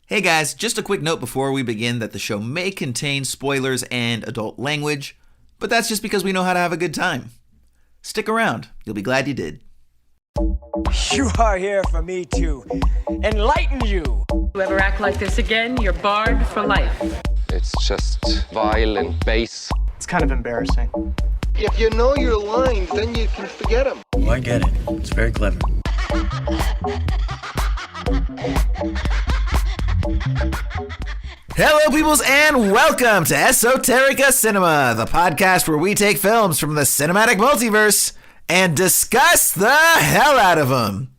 Hey guys, just a quick note before we begin that the show may contain spoilers and adult language, but that's just because we know how to have a good time. Stick around, you'll be glad you did. You are here for me to enlighten you. You ever act like this again, you're barred for life. It's just vile and base. It's kind of embarrassing. If you know your lines, then you can forget them. Oh, I get it. It's very clever. Hello peoples and welcome to Esoterica Cinema, the podcast where we take films from the cinematic multiverse and discuss the hell out of them.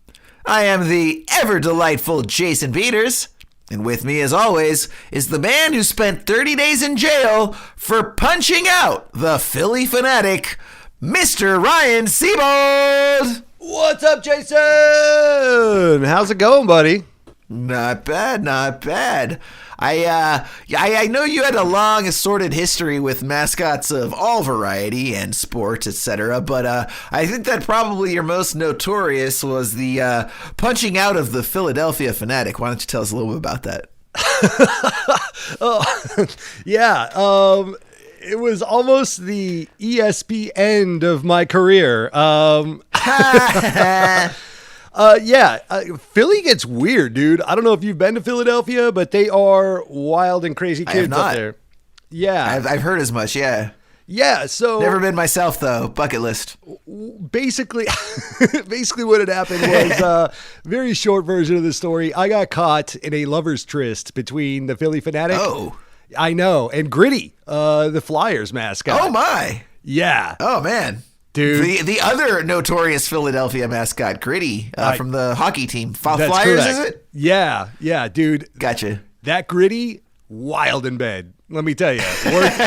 I am the ever delightful Jason Peters, and with me as always is the man who spent 30 days in jail for punching out the Philly fanatic, Mr. Ryan Seabold. What's up, Jason? How's it going, buddy? Not bad, not bad. I know you had a long, assorted history with mascots of all variety and sports, etc. But I think that probably your most notorious was the punching out of the Philadelphia Fanatic. Why don't you tell us a little bit about that? It was almost the ESP end of my career. Philly gets weird, dude. I don't know if you've been to Philadelphia, but they are wild and crazy kids up there. Yeah. I've heard as much, yeah. Yeah, so... Never been myself, though. Bucket list. Basically what had happened was a very short version of the story. I got caught in a lover's tryst between the Philly Fanatic. Oh. I know. And Gritty, the Flyers mascot. Oh, my. Yeah. Oh, man. Dude. The other notorious Philadelphia mascot, Gritty, from the hockey team. Flyers, correct. is it? Yeah, dude. Gotcha. That Gritty, wild in bed. Let me tell you, worth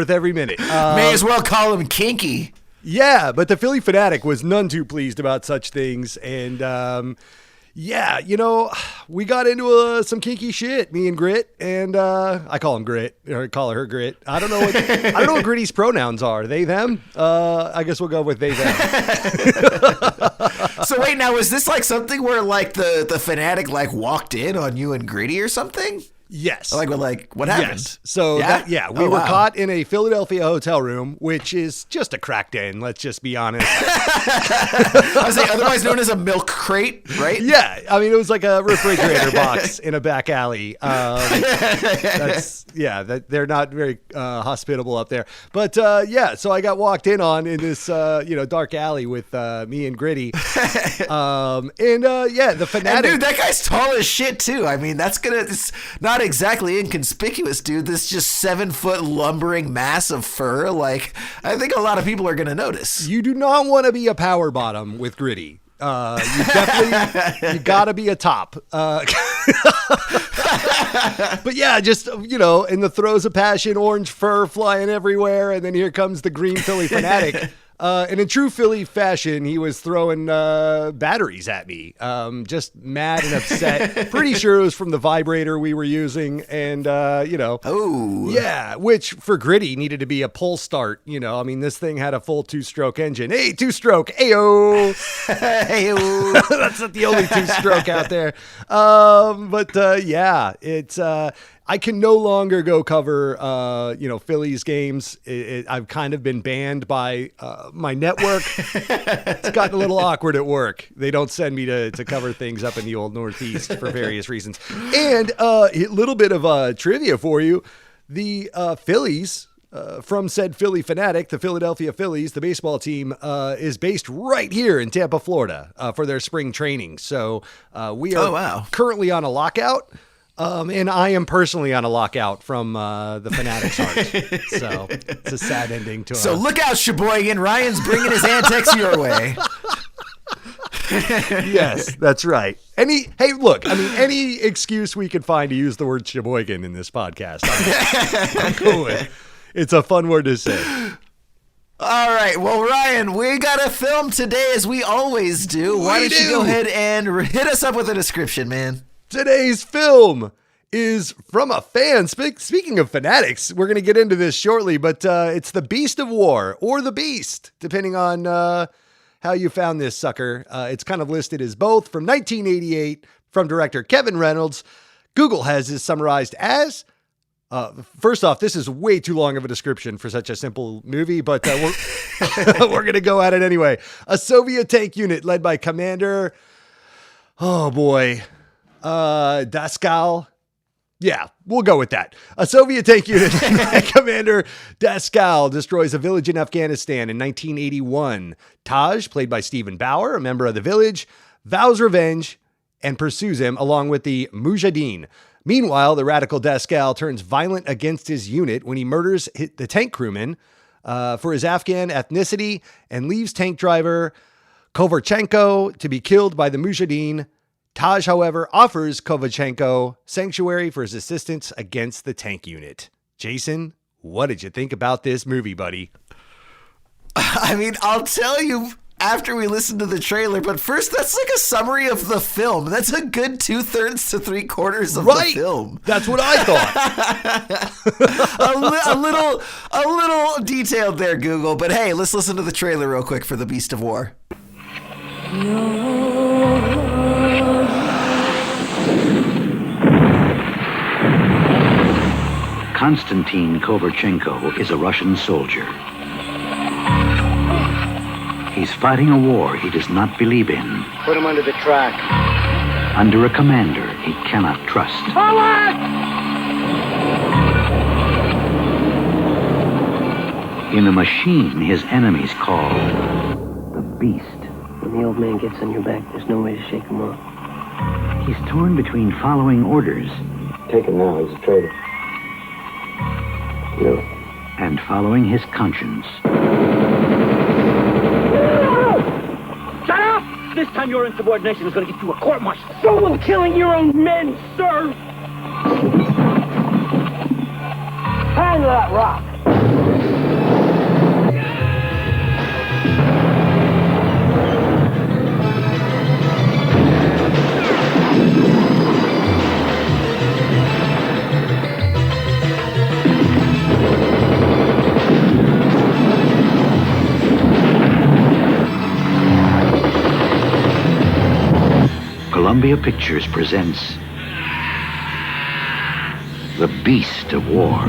every minute. May as well call him kinky. Yeah, but the Philly Fanatic was none too pleased about such things. And, we got into some kinky shit, me and Grit, and I call him Grit, or call her Grit. I don't know what Gritty's pronouns are. They, them? I guess we'll go with they, them. So wait, now is this like something where like the Fanatic like walked in on you and Gritty or something? Yes. Like what happened? Yes. So we were caught in a Philadelphia hotel room, which is just a crack den. Let's just be honest. I was like, otherwise known as a milk crate, right? Yeah. I mean, it was like a refrigerator box in a back alley. They're not very hospitable up there. But so I got walked in on in this dark alley with me and Gritty. The Fanatic. And dude, that guy's tall as shit too. I mean, it's not exactly inconspicuous, dude. This just 7-foot lumbering mass of fur. Like, I think a lot of people are going to notice. You do not want to be a power bottom with Gritty. You gotta be a top. But yeah, just, in the throes of passion, orange fur flying everywhere. And then here comes the green Philly Fanatic. And in true Philly fashion, he was throwing batteries at me, just mad and upset. Pretty sure it was from the vibrator we were using. And, Oh. Yeah, which for Gritty needed to be a pull start. I mean, this thing had a full 2-stroke engine. Hey, 2-stroke. Ayo. Ayo. That's not the only 2-stroke out there. It's... I can no longer go cover, Phillies games. I've kind of been banned by my network. It's gotten a little awkward at work. They don't send me to cover things up in the old Northeast for various reasons. And a little bit of trivia for you. The Phillies, from said Philly Fanatic, the Philadelphia Phillies, the baseball team, is based right here in Tampa, Florida, for their spring training. So we are currently on a lockout. And I am personally on a lockout from the Fanatics art. So it's a sad ending to So look out, Sheboygan. Ryan's bringing his antics your way. Yes, that's right. Any excuse we can find to use the word Sheboygan in this podcast, I'm cool with. It's a fun word to say. All right. Well, Ryan, we got a film today as we always do. Why don't you go ahead and hit us up with a description, man? Today's film is from a fan. Speaking of fanatics, we're going to get into this shortly, but it's The Beast of War, or The Beast, depending on how you found this sucker. It's kind of listed as both, from 1988, from director Kevin Reynolds. Google has this summarized as, first off, this is way too long of a description for such a simple movie, but we're going to go at it anyway. A Soviet tank unit led by Commander, Daskal. Yeah, we'll go with that. A Soviet tank unit led by Commander Daskal destroys a village in Afghanistan in 1981. Taj, played by Stephen Bauer, a member of the village, vows revenge and pursues him along with the Mujahideen. Meanwhile, the radical Daskal turns violent against his unit when he murders the tank crewman for his Afghan ethnicity and leaves tank driver Kovarchenko to be killed by the Mujahideen. Taj, however, offers Kovarchenko sanctuary for his assistance against the tank unit. Jason, what did you think about this movie, buddy? I mean, I'll tell you after we listen to the trailer, but first, that's like a summary of the film. That's a good 2/3 to 3/4 of the film. That's what I thought. a little detailed there, Google. But hey, let's listen to the trailer real quick for The Beast of War. Konstantin Kovarchenko is a Russian soldier. He's fighting a war he does not believe in. Put him under the track. Under a commander he cannot trust. In a machine his enemies call the Beast. When the old man gets on your back, there's no way to shake him off. He's torn between following orders. Take him now, he's a traitor. No. And following his conscience. Shut up! This time your insubordination is going to get you a court-martial. Someone killing your own men, sir! Hand that rock! Columbia Pictures presents The Beast of War.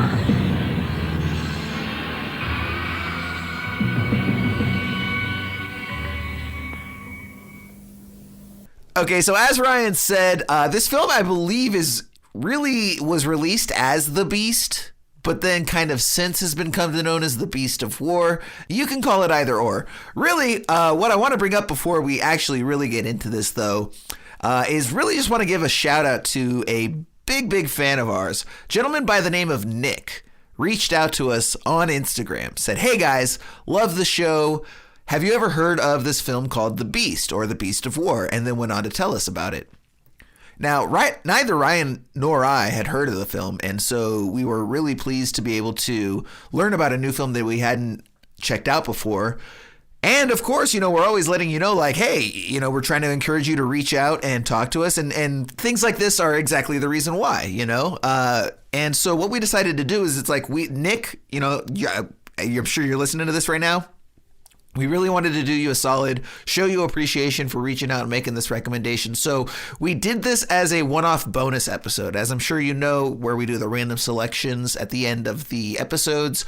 Okay, so as Ryan said, this film, I believe, was released as The Beast, but then kind of since has been come to known as The Beast of War. You can call it either or. Really, what I want to bring up before we actually really get into this, though, is really just want to give a shout out to a big fan of ours. A gentleman by the name of Nick reached out to us on Instagram, said, "Hey guys, love the show. Have you ever heard of this film called The Beast or The Beast of War?" And then went on to tell us about it. Now, neither Ryan nor I had heard of the film, and so we were really pleased to be able to learn about a new film that we hadn't checked out before. And of course, we're always letting you know, like, hey, we're trying to encourage you to reach out and talk to us. And things like this are exactly the reason why, And so what we decided to do is it's like Nick, I'm sure you're listening to this right now. We really wanted to do you a solid, show you appreciation for reaching out and making this recommendation. So we did this as a one-off bonus episode. As I'm sure you know, where we do the random selections at the end of the episodes.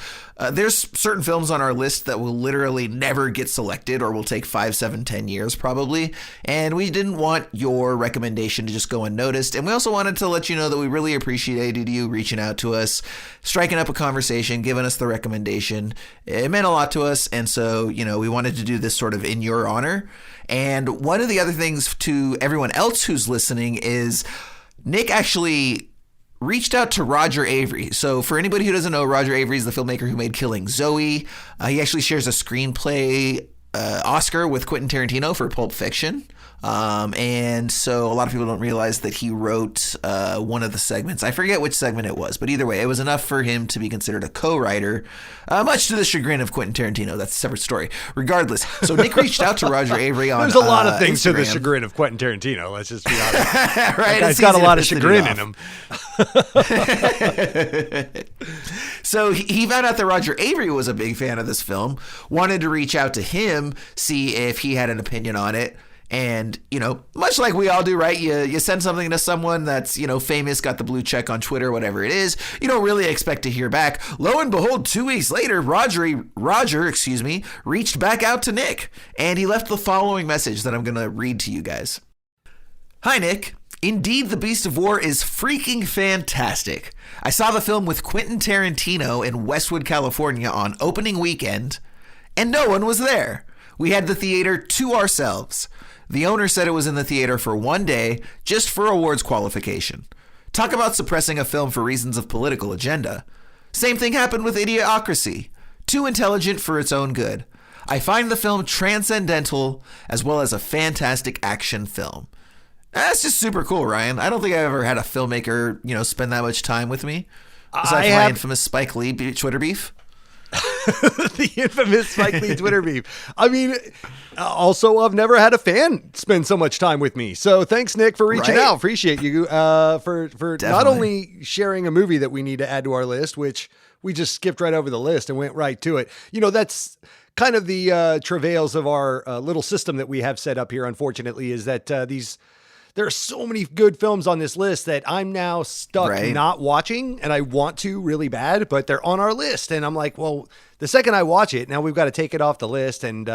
There's certain films on our list that will literally never get selected or will take 5, 7, 10 years probably. And we didn't want your recommendation to just go unnoticed. And we also wanted to let you know that we really appreciated you reaching out to us, striking up a conversation, giving us the recommendation. It meant a lot to us. And so, we wanted to do this sort of in your honor. And one of the other things to everyone else who's listening is Nick actually reached out to Roger Avery. So for anybody who doesn't know, Roger Avery is the filmmaker who made Killing Zoe. He actually shares a screenplay Oscar with Quentin Tarantino for Pulp Fiction. And so a lot of people don't realize that he wrote one of the segments. I forget which segment it was, but either way, it was enough for him to be considered a co-writer, much to the chagrin of Quentin Tarantino. That's a separate story. Regardless, so Nick reached out to Roger Avery on There's a lot of things Instagram. To the chagrin of Quentin Tarantino. Let's just be honest. Right? He's got a lot of chagrin in him. So he found out that Roger Avery was a big fan of this film, wanted to reach out to him, see if he had an opinion on it. And, much like we all do, right? You send something to someone that's, famous, got the blue check on Twitter, whatever it is. You don't really expect to hear back. Lo and behold, 2 weeks later, Roger, reached back out to Nick. And he left the following message that I'm going to read to you guys. Hi, Nick. Indeed, The Beast of War is freaking fantastic. I saw the film with Quentin Tarantino in Westwood, California on opening weekend, and no one was there. We had the theater to ourselves. The owner said it was in the theater for 1 day, just for awards qualification. Talk about suppressing a film for reasons of political agenda. Same thing happened with Idiocracy. Too intelligent for its own good. I find the film transcendental, as well as a fantastic action film. That's just super cool, Ryan. I don't think I've ever had a filmmaker, spend that much time with me. Aside from my infamous Spike Lee Twitter beef. The infamous Spike Lee Twitter beef. I mean, also, I've never had a fan spend so much time with me. So thanks, Nick, for reaching out. Appreciate you for not only sharing a movie that we need to add to our list, which we just skipped right over the list and went right to it. That's kind of the travails of our little system that we have set up here, unfortunately, is that there are so many good films on this list that I'm now stuck not watching, and I want to really bad, but they're on our list. And I'm like, well, the second I watch it, now we've got to take it off the list. And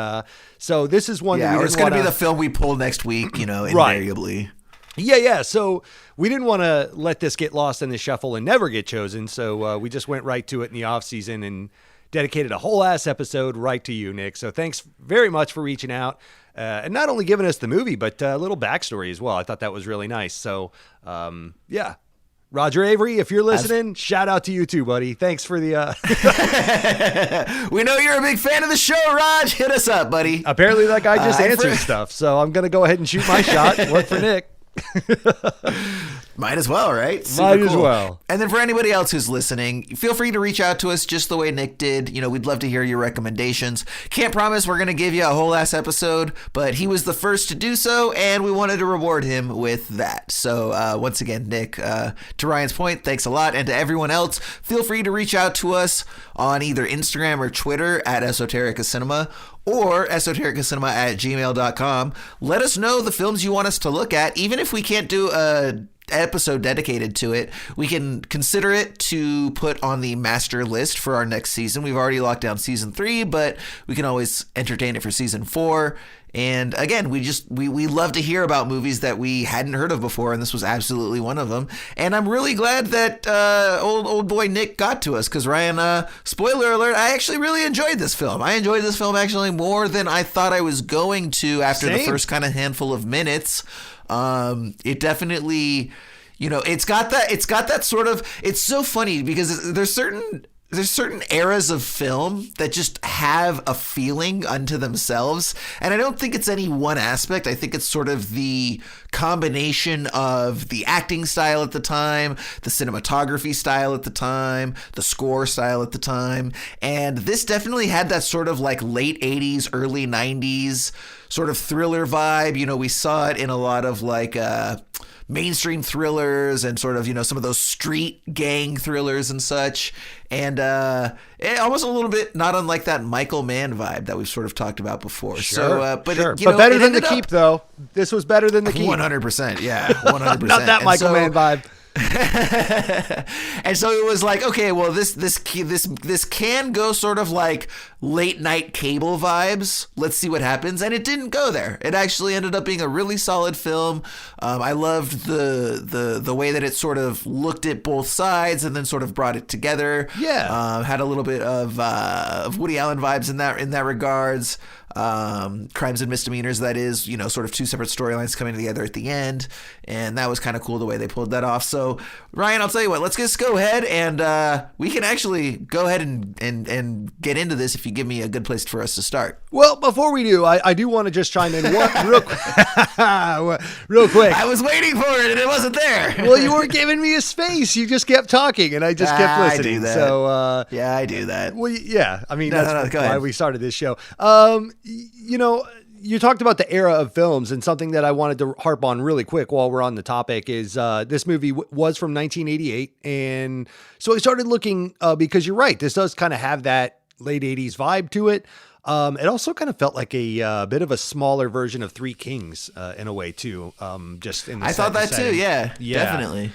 so this is one that we it's going to be the film we pull next week, invariably. Yeah. So we didn't want to let this get lost in the shuffle and never get chosen. So we just went right to it in the off season and dedicated a whole ass episode right to you, Nick. So thanks very much for reaching out. And not only giving us the movie, but a little backstory as well. I thought that was really nice. So, Roger Avery, if you're listening, shout out to you too, buddy. Thanks for the... We know you're a big fan of the show, Raj. Hit us up, buddy. Apparently that guy just answers stuff. So I'm going to go ahead and shoot my shot. Work for Nick. Might as well, right? Might as well. And then for anybody else who's listening, feel free to reach out to us just the way Nick did. We'd love to hear your recommendations. Can't promise we're going to give you a whole ass episode, but he was the first to do so, and we wanted to reward him with that. So once again, Nick, to Ryan's point, thanks a lot. And to everyone else, feel free to reach out to us on either Instagram or Twitter at Esoterica Cinema, or esotericacinema@gmail.com. Let us know the films you want us to look at. Even if we can't do a episode dedicated to it, we can consider it to put on the master list for our next season. We've already locked down season 3, but we can always entertain it for season 4. And again, we love to hear about movies that we hadn't heard of before, and this was absolutely one of them. And I'm really glad that old boy Nick got to us, because Ryan, spoiler alert, I actually really enjoyed this film. I enjoyed this film actually more than I thought I was going to after the first kind of handful of minutes. It definitely, it's got that sort of, it's so funny because there's certain eras of film that just have a feeling unto themselves. And I don't think it's any one aspect. I think it's sort of the combination of the acting style at the time, the cinematography style at the time, the score style at the time. And this definitely had that sort of like late 80s, early 90s sort of thriller vibe. We saw it in a lot of like, mainstream thrillers and sort of, some of those street gang thrillers and such. And almost a little bit not unlike that Michael Mann vibe that we've sort of talked about before. Sure, but better than The Keep, though. This was better than The Keep. 100%, yeah, 100%. Not that Michael Mann vibe. And so it was like, okay, well, this can go sort of like late night cable vibes. Let's see what happens. And it didn't go there. It actually ended up being a really solid film. I loved the way that it sort of looked at both sides and then sort of brought it together. Yeah, had a little bit of Woody Allen vibes in that regards. Crimes and Misdemeanors, that is, sort of two separate storylines coming together at the end, and that was kind of cool the way they pulled that off. So Ryan, I'll tell you what, let's just go ahead and we can actually go ahead and get into this if you give me a good place for us to start. Well, before we do, I do want to just chime in real quick. I was waiting for it and it wasn't there. Well, you weren't giving me a space. You just kept talking and I just kept listening. I do that. So yeah, I do that. Well, yeah, I mean, that's why we started this show. You talked about the era of films, and something that I wanted to harp on really quick while we're on the topic is this movie was from 1988. And so I started looking because you're right. This does kind of have that late 80s vibe to it. It also kind of felt like a bit of a smaller version of Three Kings in a way too. Just in the I thought that setting. too. Yeah, definitely.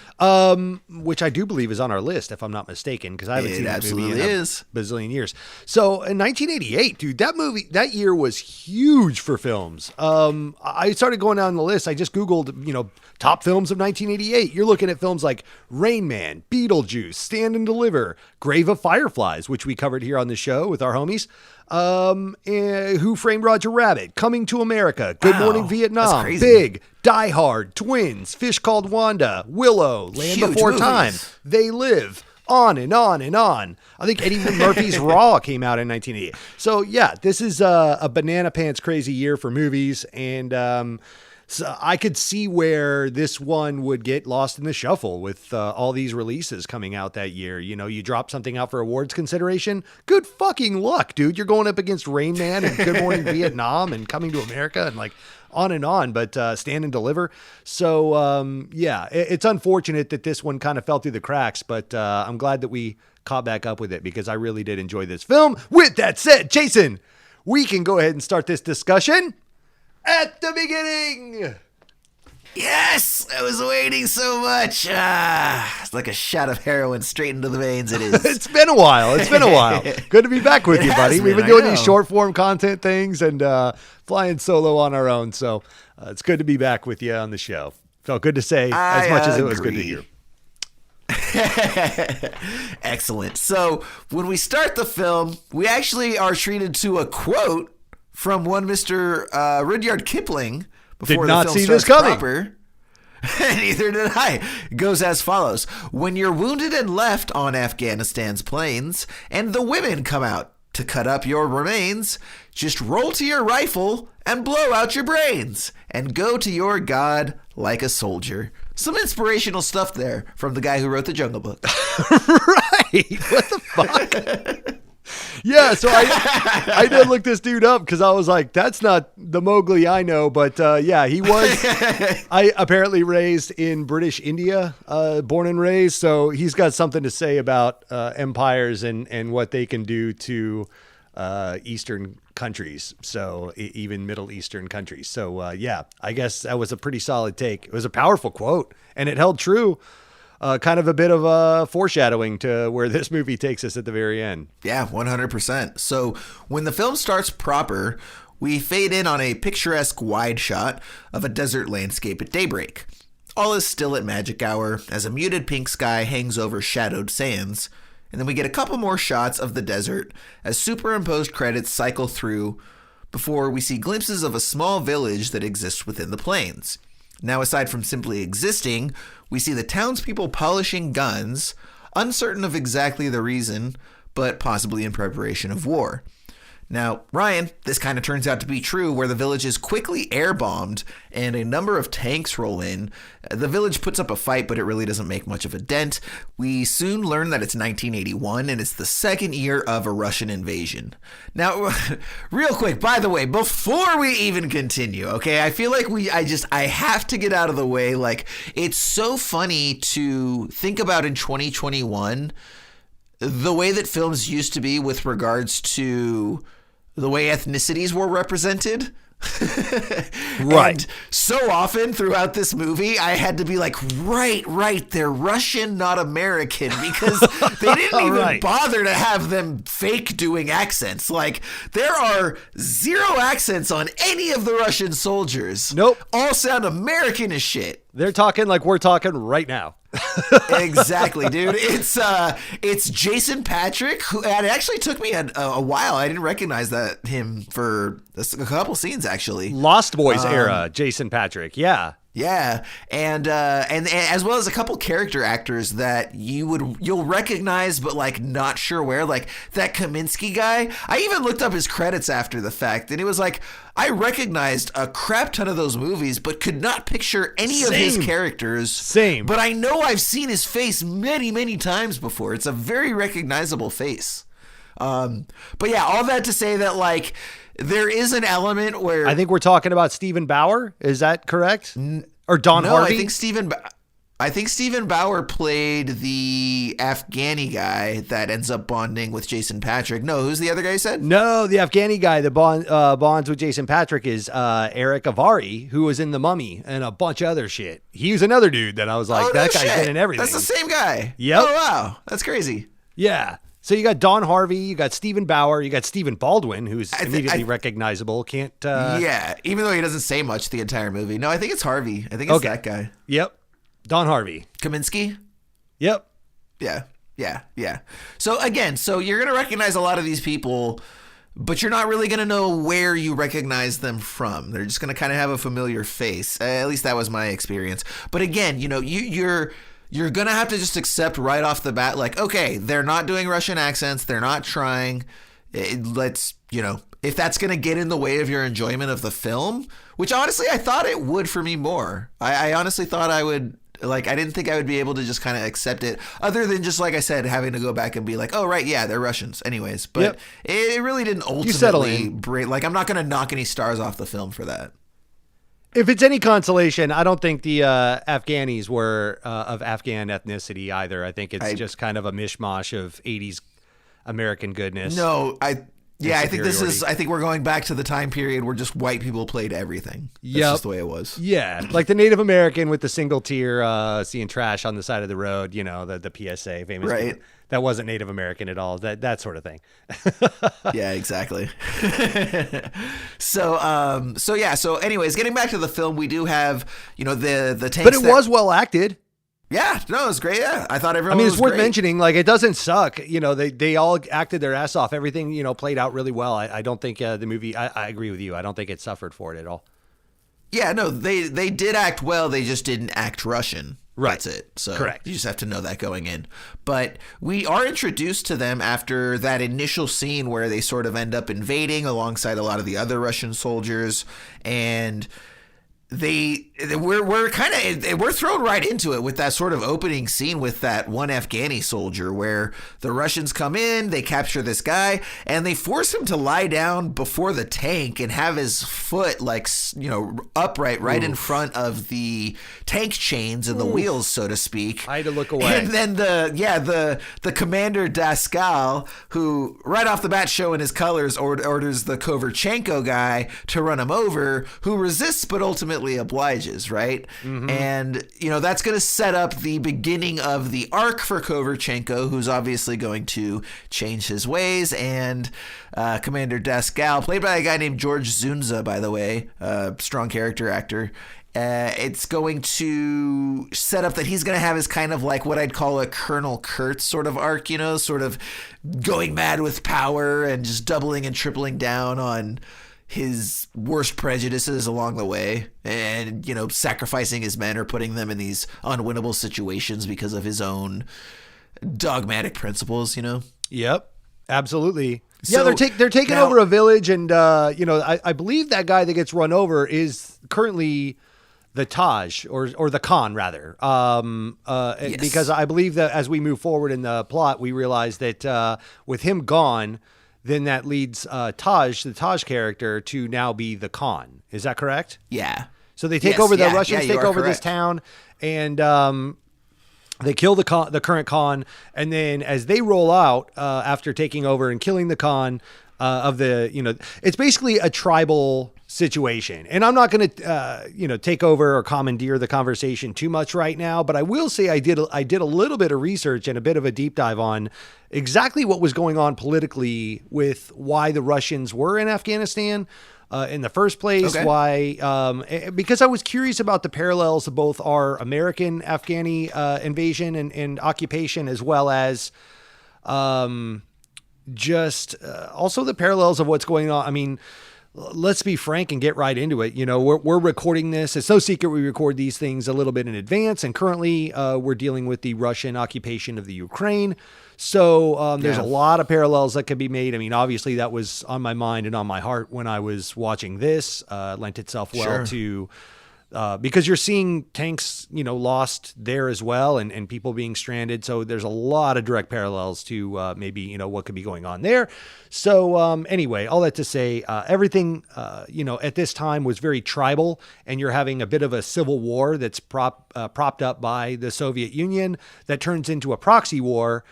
Which I do believe is on our list, if I'm not mistaken, because I haven't seen that movie in a bazillion years. So in 1988, dude, that year was huge for films. I started going down the list. I just Googled, top films of 1988. You're looking at films like Rain Man, Beetlejuice, Stand and Deliver, Grave of Fireflies, which we covered here on the show with our homies. Who Framed Roger Rabbit, Coming to America, Good Morning Vietnam, Big, Die Hard, Twins, Fish Called Wanda, Willow, Land Huge Before movies. Time, They Live, on and on and on. I think Eddie Murphy's Raw came out in 1988. So yeah, this is a banana pants crazy year for movies, and so I could see where this one would get lost in the shuffle with all these releases coming out that year. You drop something out for awards consideration. Good fucking luck, dude. You're going up against Rain Man and Good Morning Vietnam and Coming to America and like on and on, but Stand and Deliver. So yeah, it's unfortunate that this one kind of fell through the cracks, but I'm glad that we caught back up with it because I really did enjoy this film. With that said, Jason, we can go ahead and start this discussion at the beginning. Yes, I was waiting so much. It's like a shot of heroin straight into the veins. It is. It's been a while. Good to be back with you, buddy. We've been doing these short form content things and flying solo on our own. So it's good to be back with you on the show. Felt good to say as much as it was good to hear. Excellent. So when we start the film, we actually are treated to a quote from one Mr. Rudyard Kipling before Did not the film see starts this coming. proper. Neither did I. It goes as follows. When you're wounded and left on Afghanistan's plains, and the women come out to cut up your remains, just roll to your rifle and blow out your brains, and go to your God like a soldier. Some inspirational stuff there from the guy who wrote the Jungle Book. Right. What the fuck? Yeah, so I did look this dude up because I was like, that's not the Mowgli I know, but yeah, he was apparently raised in British India, born and raised, so he's got something to say about empires and what they can do to Eastern countries, so even Middle Eastern countries. So yeah, I guess that was a pretty solid take. It was a powerful quote, and it held true. Kind of a bit of a foreshadowing to where this movie takes us at the very end. Yeah, 100%. So when the film starts proper, we fade in on a picturesque wide shot of a desert landscape at daybreak. All is still at magic hour as a muted pink sky hangs over shadowed sands, and then we get a couple more shots of the desert as superimposed credits cycle through before we see glimpses of a small village that exists within the plains. Now, aside from simply existing, we see the townspeople polishing guns, uncertain of exactly the reason, but possibly in preparation of war. Now, Ryan, this kind of turns out to be true, where the village is quickly air-bombed and a number of tanks roll in. The village puts up a fight, but it really doesn't make much of a dent. We soon learn that it's 1981, and it's the second year of a Russian invasion. Now, real quick, by the way, before we even continue, okay, I feel like I have to get out of the way. Like, it's so funny to think about in 2021, the way that films used to be with regards to the way ethnicities were represented. Right. And so often throughout this movie, I had to be like, right, they're Russian, not American, because they didn't even bother to have them fake doing accents. Like, there are zero accents on any of the Russian soldiers. Nope. All sound American as shit. They're talking like we're talking right now. Exactly, dude. It's Jason Patrick, who, and it actually took me a while. I didn't recognize him for a couple scenes, actually. Lost Boys era, Jason Patrick. Yeah. Yeah, and as well as a couple character actors that you'll recognize, but like not sure where, like that Kaminsky guy. I even looked up his credits after the fact, and it was like I recognized a crap ton of those movies, but could not picture any of his characters. Same, but I know I've seen his face many times before. It's a very recognizable face. But yeah, all that to say that like. There is an element where I think we're talking about Stephen Bauer. Is that correct? Or Don Harvey? I think I think Stephen Bauer played the Afghani guy that ends up bonding with Jason Patrick. No, who's the other guy you said? No, the Afghani guy that bonds with Jason Patrick is Eric Avari, who was in The Mummy and a bunch of other shit. He was another dude that I was like, that guy's been in everything. That's the same guy. Yep. Oh, wow. That's crazy. Yeah. So you got Don Harvey, you got Stephen Bauer, you got Stephen Baldwin, who's immediately recognizable. Can't. Yeah, even though he doesn't say much the entire movie. No, I think it's Harvey. I think it's that guy. Yep. Don Harvey. Kaminsky? Yep. Yeah. So again, you're going to recognize a lot of these people, but you're not really going to know where you recognize them from. They're just going to kind of have a familiar face. At least that was my experience. But again, you're going to have to just accept right off the bat, like, okay, they're not doing Russian accents. They're not trying. If that's going to get in the way of your enjoyment of the film, which honestly, I thought it would for me more. I honestly thought I would, I didn't think I would be able to just kind of accept it other than just, like I said, having to go back and be like, oh, right, yeah, they're Russians anyways. But it really didn't ultimately break. Like, I'm not going to knock any stars off the film for that. If it's any consolation, I don't think the Afghanis were of Afghan ethnicity either. I think it's just kind of a mishmash of 80s American goodness. No, I think we're going back to the time period where just white people played everything. That's just the way it was. Yeah, like the Native American with the single tier seeing trash on the side of the road, the PSA famous. Right. That wasn't Native American at all. That sort of thing. Yeah, exactly. So anyways, getting back to the film, we do have, the tanks. But it was well acted. Yeah, no, it was great. Yeah, I thought everyone. It's worth mentioning. Like, it doesn't suck. They all acted their ass off. Everything played out really well. I don't think the movie. I agree with you. I don't think it suffered for it at all. Yeah, no, they did act well. They just didn't act Russian. Right. That's it. So correct. You just have to know that going in. But we are introduced to them after that initial scene where they sort of end up invading alongside a lot of the other Russian soldiers, and we're thrown right into it with that sort of opening scene with that one Afghani soldier where the Russians come in, they capture this guy, and they force him to lie down before the tank and have his foot upright right in front of the tank chains and the wheels, so to speak. I had to look away. And then the commander Daskal, who right off the bat showing his colors, orders the Koverchenko guy to run him over, who resists but ultimately obliges, right? Mm-hmm. And that's going to set up the beginning of the arc for Koverchenko, who's obviously going to change his ways. And Commander Daskal, played by a guy named George Zunza, by the way, strong character actor. It's going to set up that he's going to have his kind of like what I'd call a Colonel Kurtz sort of arc, sort of going mad with power and just doubling and tripling down on his worst prejudices along the way, and sacrificing his men or putting them in these unwinnable situations because of his own dogmatic principles. Yep, absolutely. So, yeah, they're taking over a village, and I believe that guy that gets run over is currently the Taj or the Khan rather. Yes. Because I believe that as we move forward in the plot, we realize that with him gone, then that leads the Taj character, to now be the Khan. Is that correct? Yeah. So they take over, the Russians take over this town, and they kill the current Khan. And then as they roll out after taking over and killing the Khan it's basically a tribal situation. And I'm not going to, take over or commandeer the conversation too much right now, but I will say I did a little bit of research and a bit of a deep dive on exactly what was going on politically with why the Russians were in Afghanistan in the first place. Okay. Why? Because I was curious about the parallels of both our American Afghani invasion and occupation, as well as also the parallels of what's going on. I mean, let's be frank and get right into it. We're recording this. It's no secret we record these things a little bit in advance. And currently we're dealing with the Russian occupation of the Ukraine. So there's a lot of parallels that can be made. I mean, obviously that was on my mind and on my heart when I was watching this. Lent itself well to because you're seeing tanks, lost there as well, and people being stranded. So there's a lot of direct parallels to maybe, what could be going on there. So anyway, all that to say, everything, at this time was very tribal, and you're having a bit of a civil war that's propped up by the Soviet Union that turns into a proxy war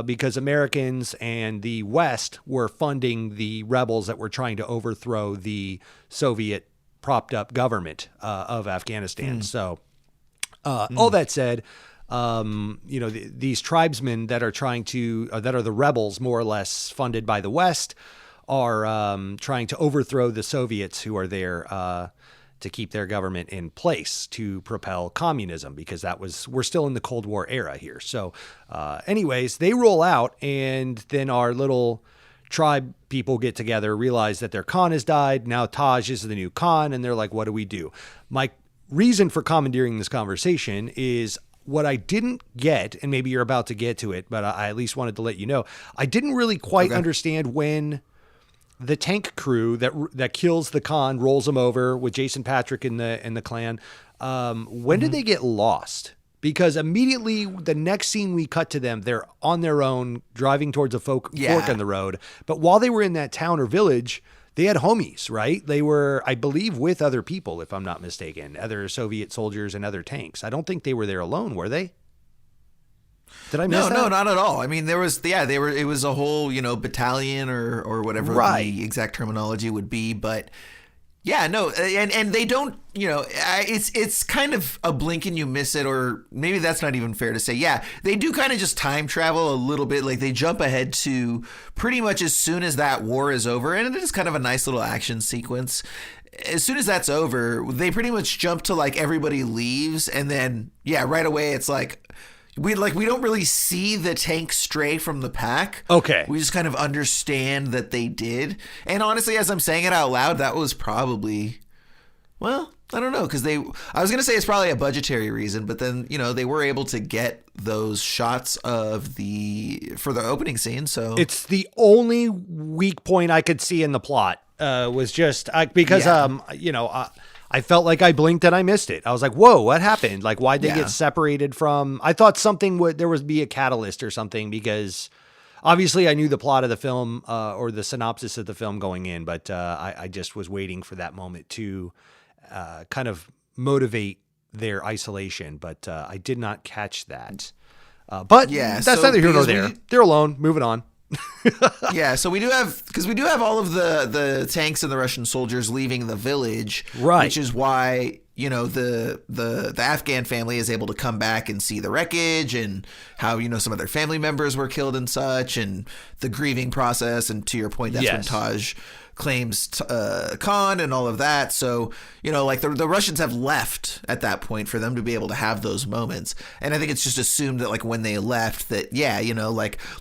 because Americans and the West were funding the rebels that were trying to overthrow the Soviet propped up government of Afghanistan. So all that said, these tribesmen that are that are the rebels, more or less funded by the West, are trying to overthrow the Soviets who are there to keep their government in place to propel communism, because we're still in the Cold War era here. So anyways, they roll out, and then our little tribe people get together, realize that their Khan has died. Now Taj is the new Khan, and they're like, what do we do? My reason for commandeering this conversation is what I didn't get, and maybe you're about to get to it, but I at least wanted to let you know. I didn't really quite understand when the tank crew that kills the Khan, rolls him over with Jason Patrick and the clan. When did they get lost? Because immediately the next scene we cut to them, they're on their own driving towards a fork in the road. But while they were in that town or village, they had homies, right? They were, I believe, with other people, if I'm not mistaken, other Soviet soldiers and other tanks. I don't think they were there alone, were they? Did I miss that? No, not at all. I mean, it was a whole, battalion or whatever the exact terminology would be, but yeah, no, and they don't, it's kind of a blink and you miss it, or maybe that's not even fair to say. Yeah, they do kind of just time travel a little bit. Like they jump ahead to pretty much as soon as that war is over, and it is kind of a nice little action sequence. As soon as that's over, they pretty much jump to like everybody leaves, and then right away it's like we don't really see the tank stray from the pack. Okay. We just kind of understand that they did. And honestly, as I'm saying it out loud, that was probably, well, I don't know, because I was going to say it's probably a budgetary reason, but then, they were able to get those shots for the opening scene. So it's the only weak point I could see in the plot was just because, I felt like I blinked and I missed it. I was like, whoa, what happened? Like, why'd they get separated from... I thought there would be a catalyst or something, because obviously I knew the plot of the film or the synopsis of the film going in, but I just was waiting for that moment to kind of motivate their isolation, but I did not catch that. But that's neither here nor there. They're alone. Moving on. Yeah, so we do have all of the tanks and the Russian soldiers leaving the village, right? Which is why the Afghan family is able to come back and see the wreckage and how some of their family members were killed and such, and the grieving process. And to your point, that's when Taj claims Khan and all of that. So, like the Russians have left at that point for them to be able to have those moments. And I think it's just assumed that like when they left that,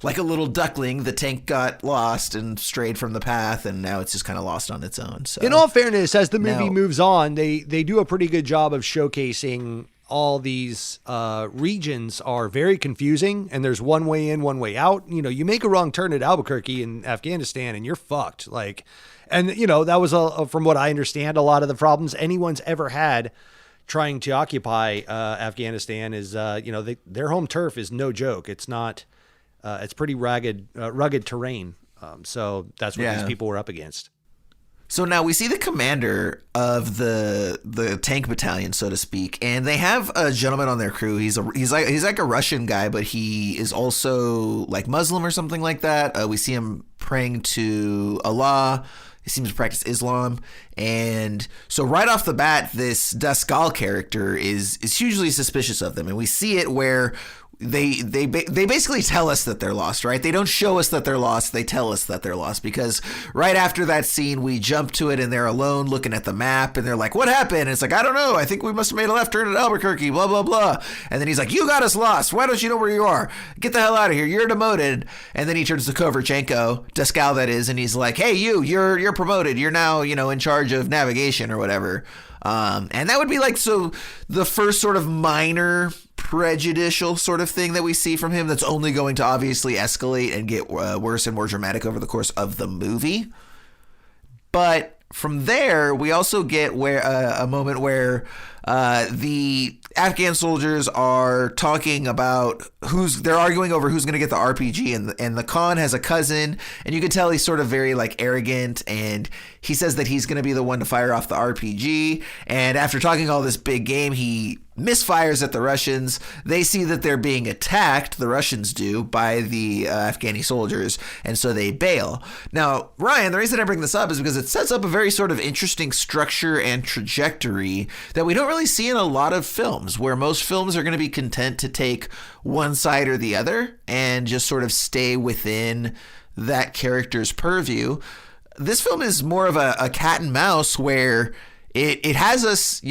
like a little duckling, the tank got lost and strayed from the path, and now it's just kind of lost on its own. So in all fairness, as the movie moves on, they do a pretty good job of showcasing all these regions are very confusing, and there's one way in, one way out. You make a wrong turn at Albuquerque in Afghanistan and you're fucked. And that was from what I understand, a lot of the problems anyone's ever had trying to occupy Afghanistan is, their home turf is no joke. It's not, it's pretty rugged terrain. So that's what these people were up against. So now we see the commander of the tank battalion, so to speak, and they have a gentleman on their crew. He's like a Russian guy, but he is also like Muslim or something like that. We see him praying to Allah. He seems to practice Islam. And so right off the bat, this Daskal character is hugely suspicious of them. And we see it where they basically tell us that they're lost, right? They don't show us that they're lost. They tell us that they're lost, because right after that scene, we jump to it and they're alone looking at the map and they're like, what happened? And it's like, I don't know. I think we must have made a left turn at Albuquerque, blah, blah, blah. And then he's like, you got us lost. Why don't you know where you are? Get the hell out of here. You're demoted. And then he turns to Koverchenko, Daskal that is, and he's like, hey, you're promoted. You're now, in charge of navigation or whatever. And that would be like, so the first sort of minor prejudicial sort of thing that we see from him that's only going to obviously escalate and get worse and more dramatic over the course of the movie. But from there, we also get a moment where the Afghan soldiers are talking about they're arguing over who's going to get the RPG, and the Khan has a cousin, and you can tell he's sort of very like arrogant, and he says that he's going to be the one to fire off the RPG. And after talking all this big game, he misfires at the Russians. They see that they're being attacked, the Russians do, by the Afghani soldiers, and so they bail. Now, Ryan, the reason I bring this up is because it sets up a very sort of interesting structure and trajectory that we don't really see in a lot of films, where most films are going to be content to take one side or the other and just sort of stay within that character's purview. This film is more of a cat and mouse, where it has us,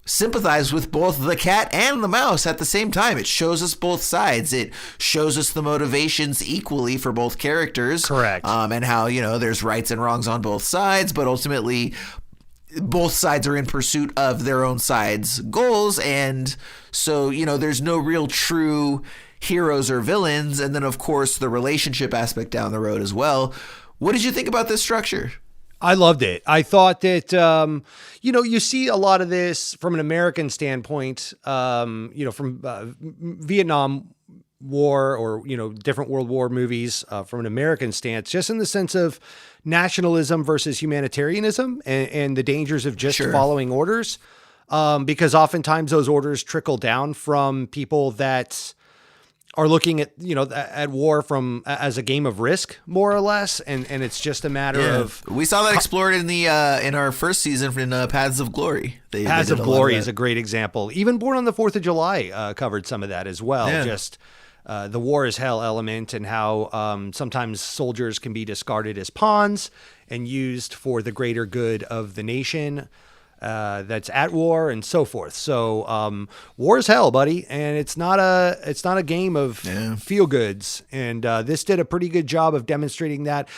sympathize with both the cat and the mouse at the same time. It shows us both sides. It shows us the motivations equally for both characters. Correct. And how, there's rights and wrongs on both sides, but ultimately both sides are in pursuit of their own side's goals. And so, there's no real true heroes or villains. And then, of course, the relationship aspect down the road as well. What did you think about this structure? I loved it. I thought that, you see a lot of this from an American standpoint, from Vietnam War or, different World War movies from an American stance, just in the sense of nationalism versus humanitarianism and the dangers of just following orders. Because oftentimes those orders trickle down from people that are looking at, at war as a game of risk, more or less. And it's just a matter of... We saw that explored in in our first season in Paths of Glory. Paths of Glory is a great example. Even Born on the 4th of July covered some of that as well. Yeah. Just the war is hell element, and how sometimes soldiers can be discarded as pawns and used for the greater good of the nation that's at war, and so forth. So war is hell, buddy, and it's not a game of feel goods. And this did a pretty good job of demonstrating that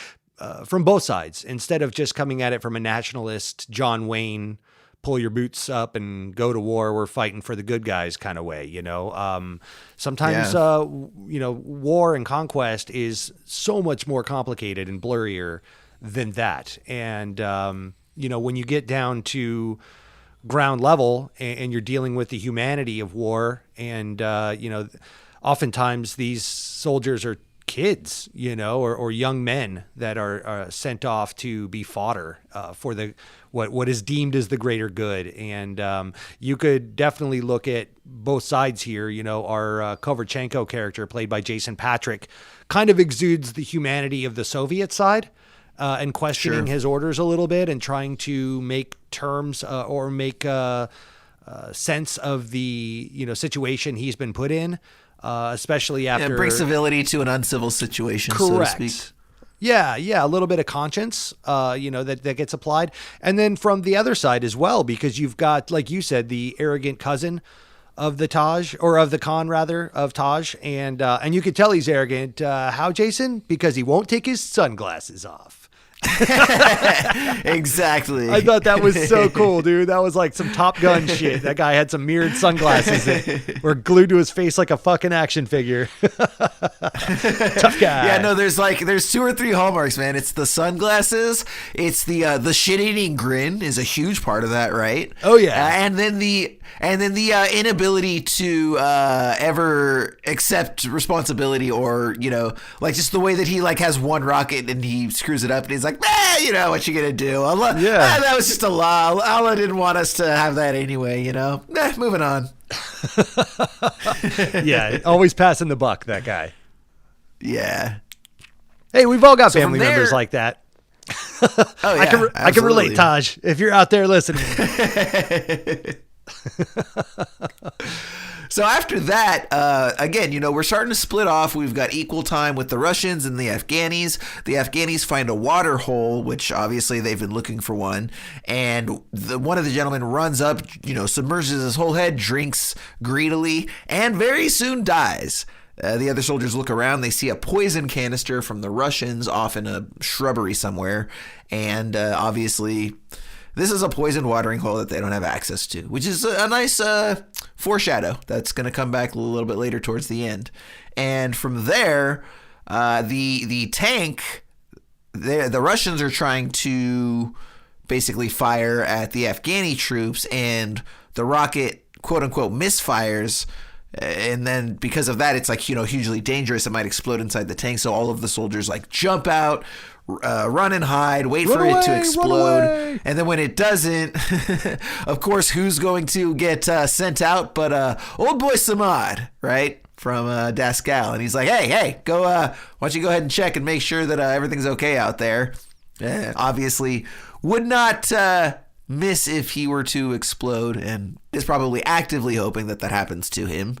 from both sides, instead of just coming at it from a nationalist John Wayne, pull your boots up and go to war, we're fighting for the good guys kind of way. Sometimes war and conquest is so much more complicated and blurrier than that. And when you get down to ground level and you're dealing with the humanity of war, and, oftentimes these soldiers are kids, or young men that are sent off to be fodder for what is deemed as the greater good. And you could definitely look at both sides here. Our Kovalchenko character, played by Jason Patrick, kind of exudes the humanity of the Soviet side. And questioning his orders a little bit and trying to make terms or make sense of the situation he's been put in, especially after... bring civility to an uncivil situation, correct. So to speak. Yeah, a little bit of conscience, that gets applied. And then from the other side as well, because you've got, like you said, the arrogant cousin of the Taj, or of the Khan rather, of Taj, and you could tell he's arrogant. How, Jason? Because he won't take his sunglasses off. Exactly. I thought that was so cool, dude. That was like some Top Gun shit. That guy had some mirrored sunglasses that were glued to his face like a fucking action figure. Tough guy. Yeah, no, there's 2 or 3 hallmarks, man. It's the sunglasses. It's the shit-eating grin is a huge part of that, right? Oh yeah. And then the inability to ever accept responsibility, or just the way that he like has one rocket and he screws it up and he's like, what you gonna do? Allah, that was just a law. Allah didn't want us to have that anyway. Moving on. Yeah, always passing the buck, that guy. Yeah. Hey, we've all got family members like that. Oh yeah, I can relate, Taj, if you're out there listening. So after that, again, we're starting to split off. We've got equal time with the Russians and the Afghanis. The Afghanis find a water hole, which obviously they've been looking for one. And one of the gentlemen runs up, submerges his whole head, drinks greedily, and very soon dies. The other soldiers look around. They see a poison canister from the Russians off in a shrubbery somewhere. And obviously... this is a poisoned watering hole that they don't have access to, which is a nice foreshadow that's going to come back a little bit later towards the end. And from there, the tank, the Russians are trying to basically fire at the Afghani troops, and the rocket, quote unquote, misfires. And then because of that, it's like, hugely dangerous. It might explode inside the tank. So all of the soldiers like jump out, run and hide, wait for it to explode. And then when it doesn't, of course, who's going to get sent out but old boy Samad, right? From Dascal. And he's like, hey, go, why don't you go ahead and check and make sure that everything's okay out there. Obviously would not miss if he were to explode, and is probably actively hoping that happens to him.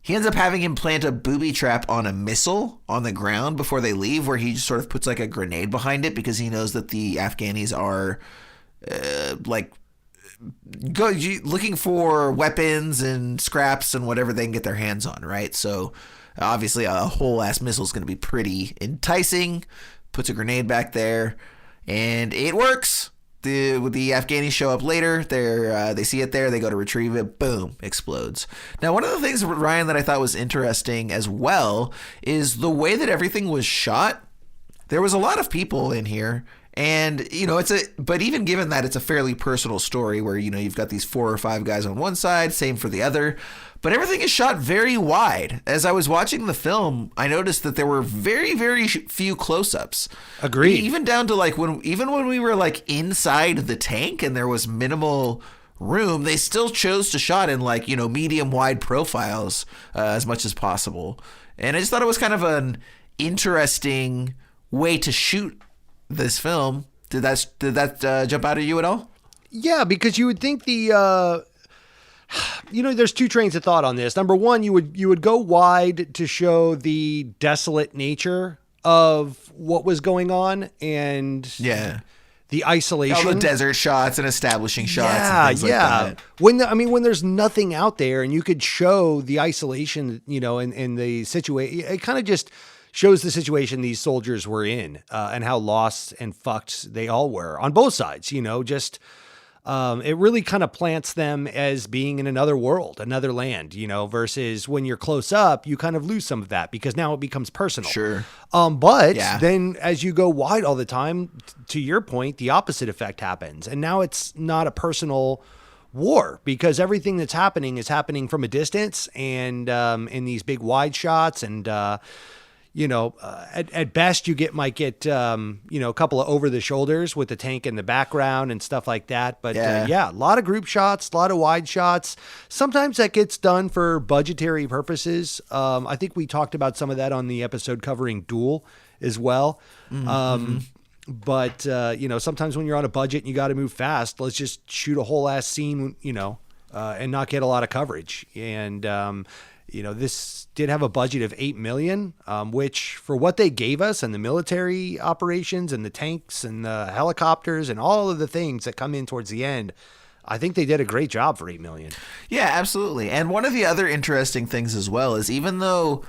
He ends up having him plant a booby trap on a missile on the ground before they leave, where he just sort of puts like a grenade behind it because he knows that the Afghanis are looking for weapons and scraps and whatever they can get their hands on, right? So obviously a whole ass missile is going to be pretty enticing. Puts a grenade back there, and it works. The Afghanis show up later. They see it there. They go to retrieve it. Boom, explodes. Now, one of the things, Ryan, that I thought was interesting as well is the way that everything was shot. There was a lot of people in here, and but even given that it's a fairly personal story where you've got these 4 or 5 guys on one side, same for the other, but everything is shot very wide. As I was watching the film, I noticed that there were very, very few close-ups. Agreed. Even down to like when we were like inside the tank and there was minimal room, they still chose to shot in like medium wide profiles as much as possible. And I just thought it was kind of an interesting way to shoot this film. Did that jump out at you at all? Yeah, because you would think there's 2 trains of thought on this. Number one, you would go wide to show the desolate nature of what was going on and the isolation, all the desert shots and establishing shots. And things like that. When there's nothing out there and you could show the isolation, in the situation, it kind of just shows the situation these soldiers were in and how lost and fucked they all were on both sides. It really kind of plants them as being in another world, another land, versus when you're close up, you kind of lose some of that because now it becomes personal. Sure. Then as you go wide all the time, to your point, the opposite effect happens. And now it's not a personal war because everything that's happening is happening from a distance and in these big wide shots and, at best you might get a couple of over the shoulders with the tank in the background and stuff like that. But a lot of group shots, a lot of wide shots. Sometimes that gets done for budgetary purposes. I think we talked about some of that on the episode covering Duel as well. But sometimes when you're on a budget and you got to move fast, let's just shoot a whole ass scene, and not get a lot of coverage. And, this did have a budget of $8 million, which for what they gave us and the military operations and the tanks and the helicopters and all of the things that come in towards the end, I think they did a great job for $8 million. Yeah, absolutely. And one of the other interesting things as well is even though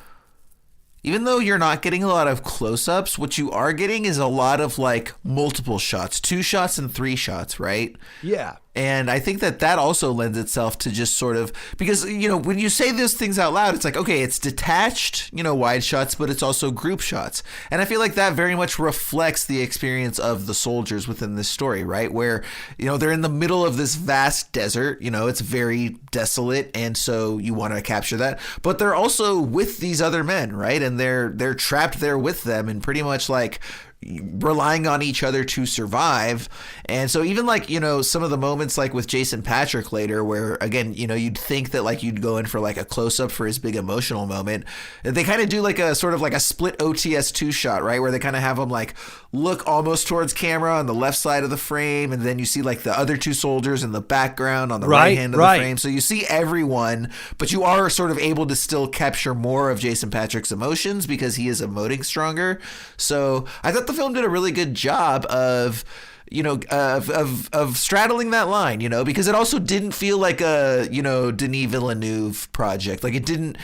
you're not getting a lot of close-ups, what you are getting is a lot of like multiple shots, 2 shots and 3 shots, right? Yeah. And I think that also lends itself to just sort of, because, when you say those things out loud, it's like, okay, it's detached, wide shots, but it's also group shots. And I feel like that very much reflects the experience of the soldiers within this story, right? Where, they're in the middle of this vast desert, it's very desolate. And so you want to capture that, but they're also with these other men, right? And they're trapped there with them and pretty much like relying on each other to survive. And so even like, some of the moments like with Jason Patrick later where again, you'd think that like you'd go in for like a close up for his big emotional moment. They kind of do like a sort of like a split OTS2 shot, right? Where they kind of have him like look almost towards camera on the left side of the frame. And then you see like the other 2 soldiers in the background on the right hand of the frame. So you see everyone, but you are sort of able to still capture more of Jason Patrick's emotions because he is emoting stronger. So I thought the film did a really good job of of straddling that line, because it also didn't feel like a, Denis Villeneuve project. Like it didn't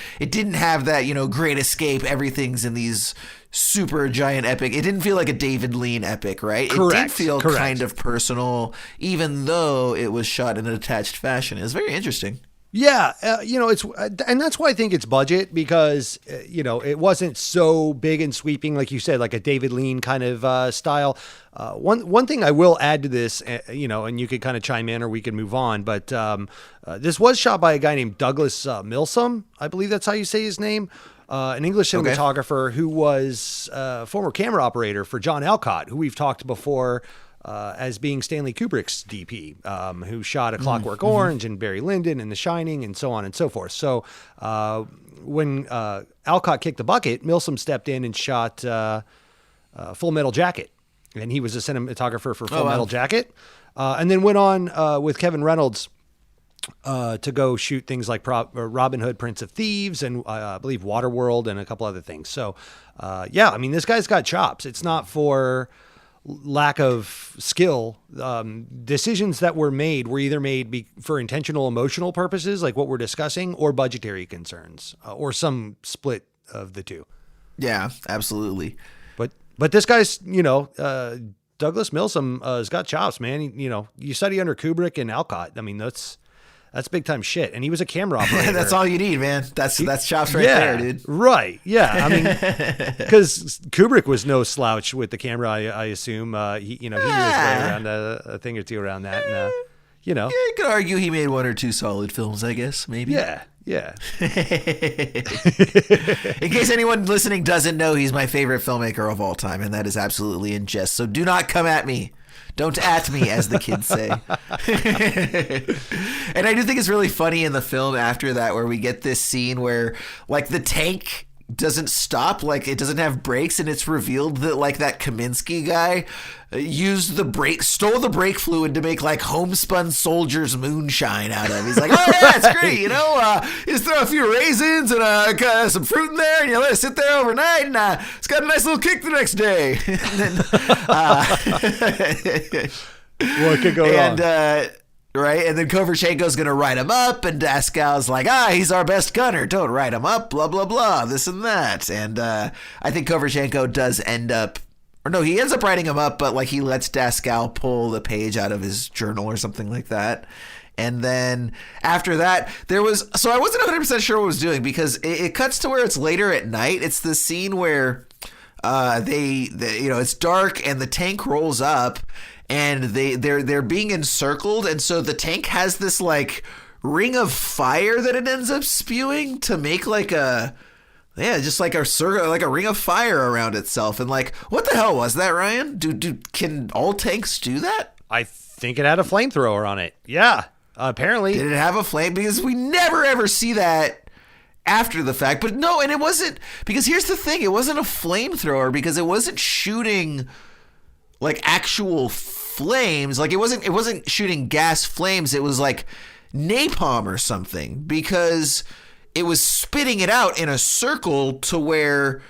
have that, great escape. Everything's in these super giant epic. It didn't feel like a David Lean epic, right? Correct. It did feel kind of personal, even though it was shot in a detached fashion. It was very interesting. Yeah, it's and that's why I think it's budget because it wasn't so big and sweeping like you said, like a David Lean kind of style. One thing I will add to this, and you could kind of chime in or we can move on, but this was shot by a guy named Douglas Milsom, I believe that's how you say his name, an English cinematographer who was a former camera operator for John Alcott, who we've talked before. As being Stanley Kubrick's DP, who shot A Clockwork Orange and Barry Lyndon and The Shining and so on and so forth. So when Alcott kicked the bucket, Milsom stepped in and shot Full Metal Jacket. And he was a cinematographer for Full Metal Jacket. And then went on with Kevin Reynolds to go shoot things like Robin Hood, Prince of Thieves, and I believe Waterworld and a couple other things. So, this guy's got chops. It's not for lack of skill. Decisions that were made were either made for intentional emotional purposes, like what we're discussing, or budgetary concerns, or some split of the two. Yeah, absolutely. But this guy's, Douglas Milsom has got chops, man. You study under Kubrick and Alcott. I mean, that's big time shit. And he was a camera operator. That's all you need, man. That's chops right there, dude. Right. Yeah. I mean, because Kubrick was no slouch with the camera. I assume he was way around a thing or two around that. And yeah, you could argue he made one or two solid films, I guess. Maybe. Yeah. Yeah. In case anyone listening doesn't know, he's my favorite filmmaker of all time, and that is absolutely in jest. So do not come at me. Don't at me, as the kids say. And I do think it's really funny in the film after that where we get this scene where, like, the tank doesn't stop, like, it doesn't have brakes, and it's revealed that, like, that Kaminsky guy stole the brake fluid to make, like, homespun soldiers moonshine out of. He's like, oh, yeah, it's great, you just throw a few raisins and some fruit in there, and you let it sit there overnight, and it's got a nice little kick the next day. And then, what could go wrong? Right, and then Kovalchenko's going to write him up, and Daskal's like, he's our best gunner, don't write him up, blah, blah, blah, this and that. And I think Kovalchenko does end up, or no, he ends up writing him up, but like he lets Daskal pull the page out of his journal or something like that. And then after that, so I wasn't 100% sure what I was doing, because it cuts to where it's later at night. It's the scene where it's dark and the tank rolls up, and they're being encircled, and so the tank has this like ring of fire that it ends up spewing to make like just like a circle, like a ring of fire around itself. And like, what the hell was that, Ryan? Can all tanks do that? I think it had a flamethrower on it. Yeah, apparently. Did it have a flame? Because we never ever see that after the fact. But no, and it wasn't, because here's the thing, it wasn't a flamethrower, because it wasn't shooting like actual flames. Like it wasn't shooting gas flames. It was like napalm or something, because it was spitting it out in a circle to where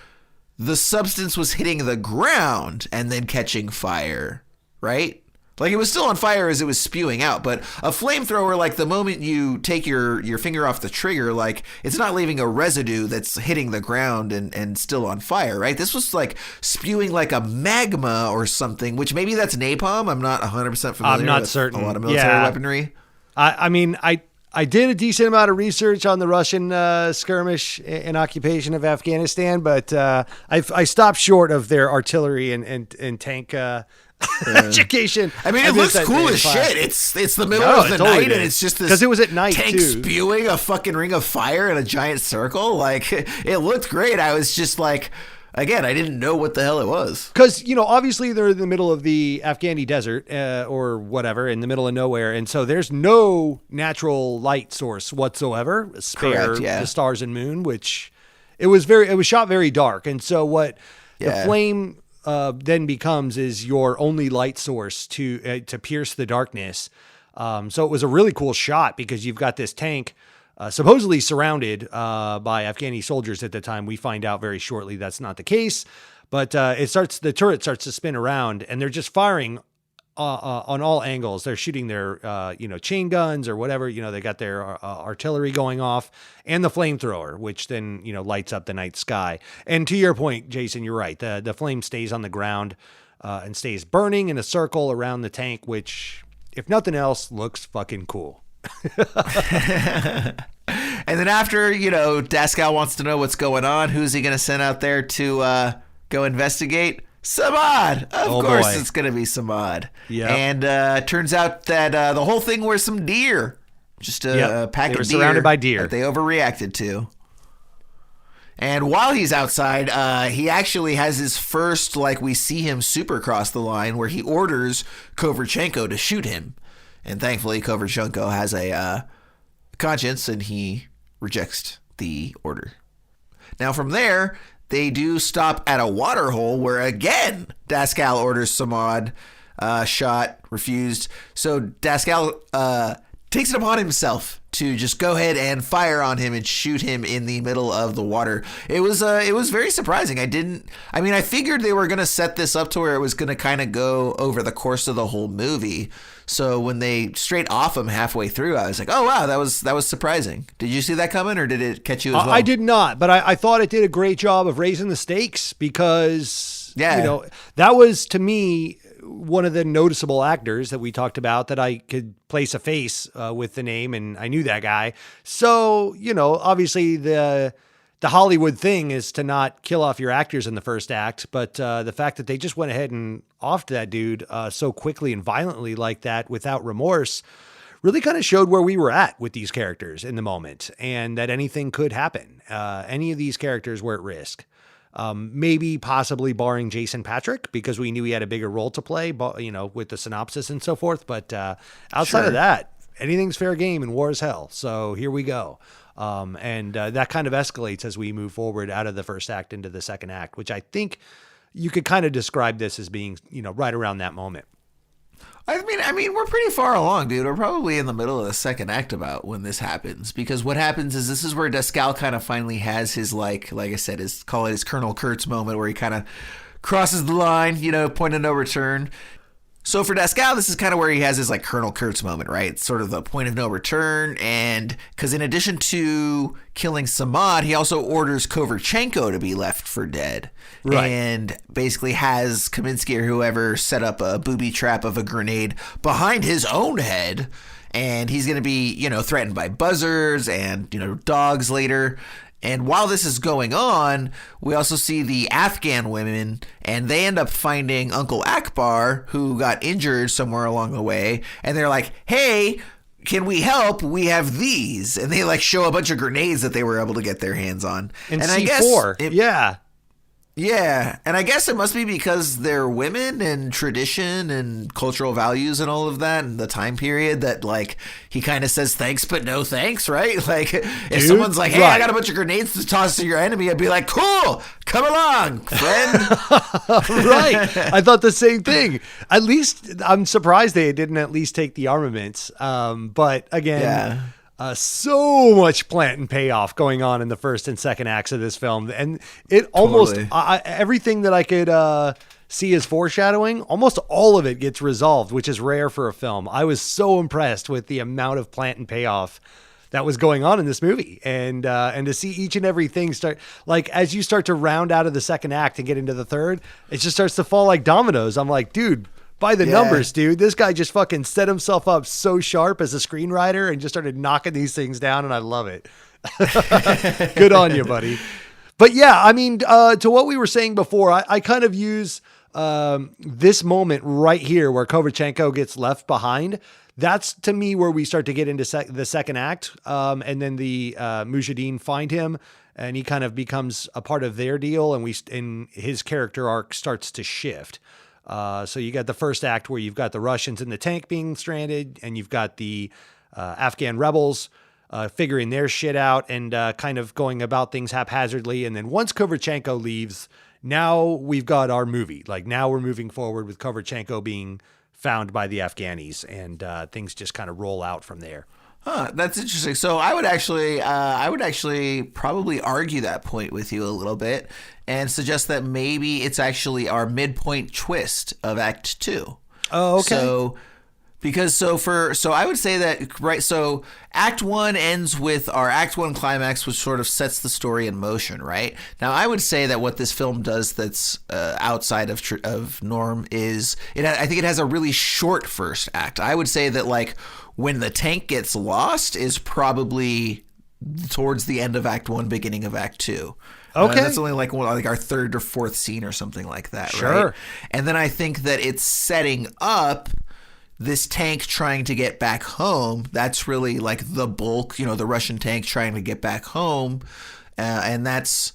the substance was hitting the ground and then catching fire, right? Like it was still on fire as it was spewing out, but a flamethrower, like the moment you take your finger off the trigger, like it's not leaving a residue that's hitting the ground and still on fire, right? This was like spewing like a magma or something, which maybe that's napalm. I'm not 100% familiar. I'm not with certain. A lot of military weaponry. I did a decent amount of research on the Russian skirmish and occupation of Afghanistan, but I stopped short of their artillery and tank education. I mean, it looks cool as shit. It's the middle of the night, and it's just this, because it was at night tank too, spewing a fucking ring of fire in a giant circle. Like it looked great. I was just like, again, I didn't know what the hell it was. Because, obviously they're in the middle of the Afghani desert or whatever, in the middle of nowhere. And so there's no natural light source whatsoever, spare the stars and moon, which it was shot very dark. And so what the flame then becomes is your only light source to pierce the darkness. So it was a really cool shot, because you've got this tank supposedly surrounded by Afghani soldiers at the time. We find out very shortly that's not the case, but the turret starts to spin around, and they're just firing on all angles. They're shooting their chain guns or whatever. They got their artillery going off, and the flamethrower, which then lights up the night sky. And to your point, Jason, you're right. The flame stays on the ground and stays burning in a circle around the tank, which, if nothing else, looks fucking cool. And then after, Daskal wants to know what's going on, who's he going to send out there to go investigate? Samad! Of course it's going to be Samad. Yeah. And turns out that the whole thing was some deer. Just a pack They were of deer. surrounded by deer. That they overreacted to. And while he's outside, he actually has his first, we see him super cross the line where he orders Kovrchenko to shoot him. And thankfully, Kovrchenko has a conscience and he rejects the order. Now from there, they do stop at a water hole where again, Daskal orders Samad shot, refused. So Daskal takes it upon himself to just go ahead and fire on him and shoot him in the middle of the water. It was very surprising. I figured they were going to set this up to where it was going to kind of go over the course of the whole movie. So when they straight off him halfway through, I was like, oh, wow, that was surprising. Did you see that coming or did it catch you as well? I did not, but I thought it did a great job of raising the stakes because, that was to me one of the noticeable actors that we talked about that I could place a face with the name, and I knew that guy. So, obviously the Hollywood thing is to not kill off your actors in the first act, but the fact that they just went ahead and offed that dude so quickly and violently like that without remorse really kind of showed where we were at with these characters in the moment, and that anything could happen. Any of these characters were at risk. Maybe possibly barring Jason Patrick because we knew he had a bigger role to play, but with the synopsis and so forth. But outside of that, anything's fair game and war is hell. So here we go. And that kind of escalates as we move forward out of the first act into the second act, which I think you could kind of describe this as being, right around that moment. I mean, we're pretty far along, dude. We're probably in the middle of the second act about when this happens, because what happens is this is where Daskal kind of finally has his, like I said, call it his Colonel Kurtz moment where he kind of crosses the line, point of no return. So for Daskal, this is kind of where he has his Colonel Kurtz moment, right? It's sort of the point of no return. And because in addition to killing Samad, he also orders Kovrchenko to be left for dead. Right. And basically has Kaminsky or whoever set up a booby trap of a grenade behind his own head. And he's going to be, threatened by buzzards and, dogs later. And while this is going on, we also see the Afghan women, and they end up finding Uncle Akbar, who got injured somewhere along the way. And they're like, hey, can we help? We have these. And they show a bunch of grenades that they were able to get their hands on. And C4, I guess yeah. Yeah, and I guess it must be because they're women and tradition and cultural values and all of that and the time period that, he kind of says thanks but no thanks, right? If someone's like, hey, I got a bunch of grenades to toss to your enemy, I'd be like, cool, come along, friend. Right. I thought the same thing. At least, I'm surprised they didn't at least take the armaments. But again... Yeah. So much plant and payoff going on in the first and second acts of this film. And it almost, everything that I could see as foreshadowing, almost all of it gets resolved, which is rare for a film. I was so impressed with the amount of plant and payoff that was going on in this movie. And to see each and every thing start, as you start to round out of the second act and get into the third, it just starts to fall like dominoes. I'm like, dude, by the numbers, dude, this guy just fucking set himself up so sharp as a screenwriter and just started knocking these things down, and I love it. Good on you, buddy. But yeah, I mean, to what we were saying before, I kind of use this moment right here where Kovrchenko gets left behind. That's, to me, where we start to get into the second act, and then the Mujahideen find him, and he kind of becomes a part of their deal, and his character arc starts to shift. So you got the first act where you've got the Russians in the tank being stranded, and you've got the Afghan rebels figuring their shit out and kind of going about things haphazardly. And then once Kovrchenko leaves, now we've got our movie. Now we're moving forward with Kovrchenko being found by the Afghanis, and things just kind of roll out from there. Huh, that's interesting. So I would actually probably argue that point with you a little bit and suggest that maybe it's actually our midpoint twist of Act 2. Oh, okay. So I would say that, right, so Act 1 ends with our Act 1 climax, which sort of sets the story in motion, right? Now, I would say that what this film does that's outside of norm is, I think it has a really short first act. I would say that, when the tank gets lost is probably towards the end of Act 1, beginning of Act 2. Okay. That's only like our third or fourth scene or something like that, Sure. right? And then I think that it's setting up this tank trying to get back home. That's really like the bulk, the Russian tank trying to get back home. And that's,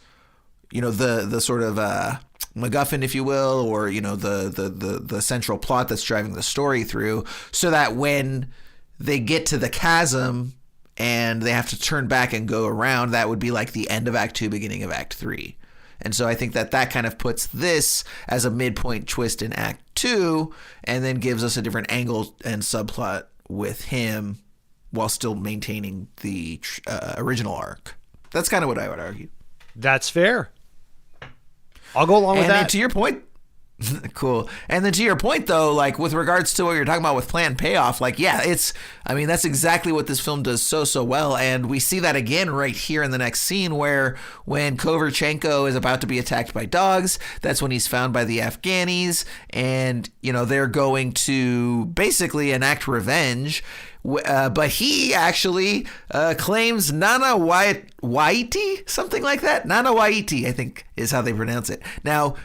the sort of MacGuffin, if you will, or, the central plot that's driving the story through, so that when they get to the chasm and they have to turn back and go around, that would be like the end of Act 2, beginning of Act 3. And so I think that kind of puts this as a midpoint twist in Act 2 and then gives us a different angle and subplot with him while still maintaining the original arc. That's kind of what I would argue. That's fair. I'll go along with that. And to your point, cool. And then to your point, though, like with regards to what you're talking about with planned payoff, like, yeah, that's exactly what this film does so well. And we see that again right here in the next scene where when Koverchenko is about to be attacked by dogs, that's when he's found by the Afghanis. And, they're going to basically enact revenge. But he actually claims Nana Waiti, something like that. Nana Waiti, I think, is how they pronounce it. Now,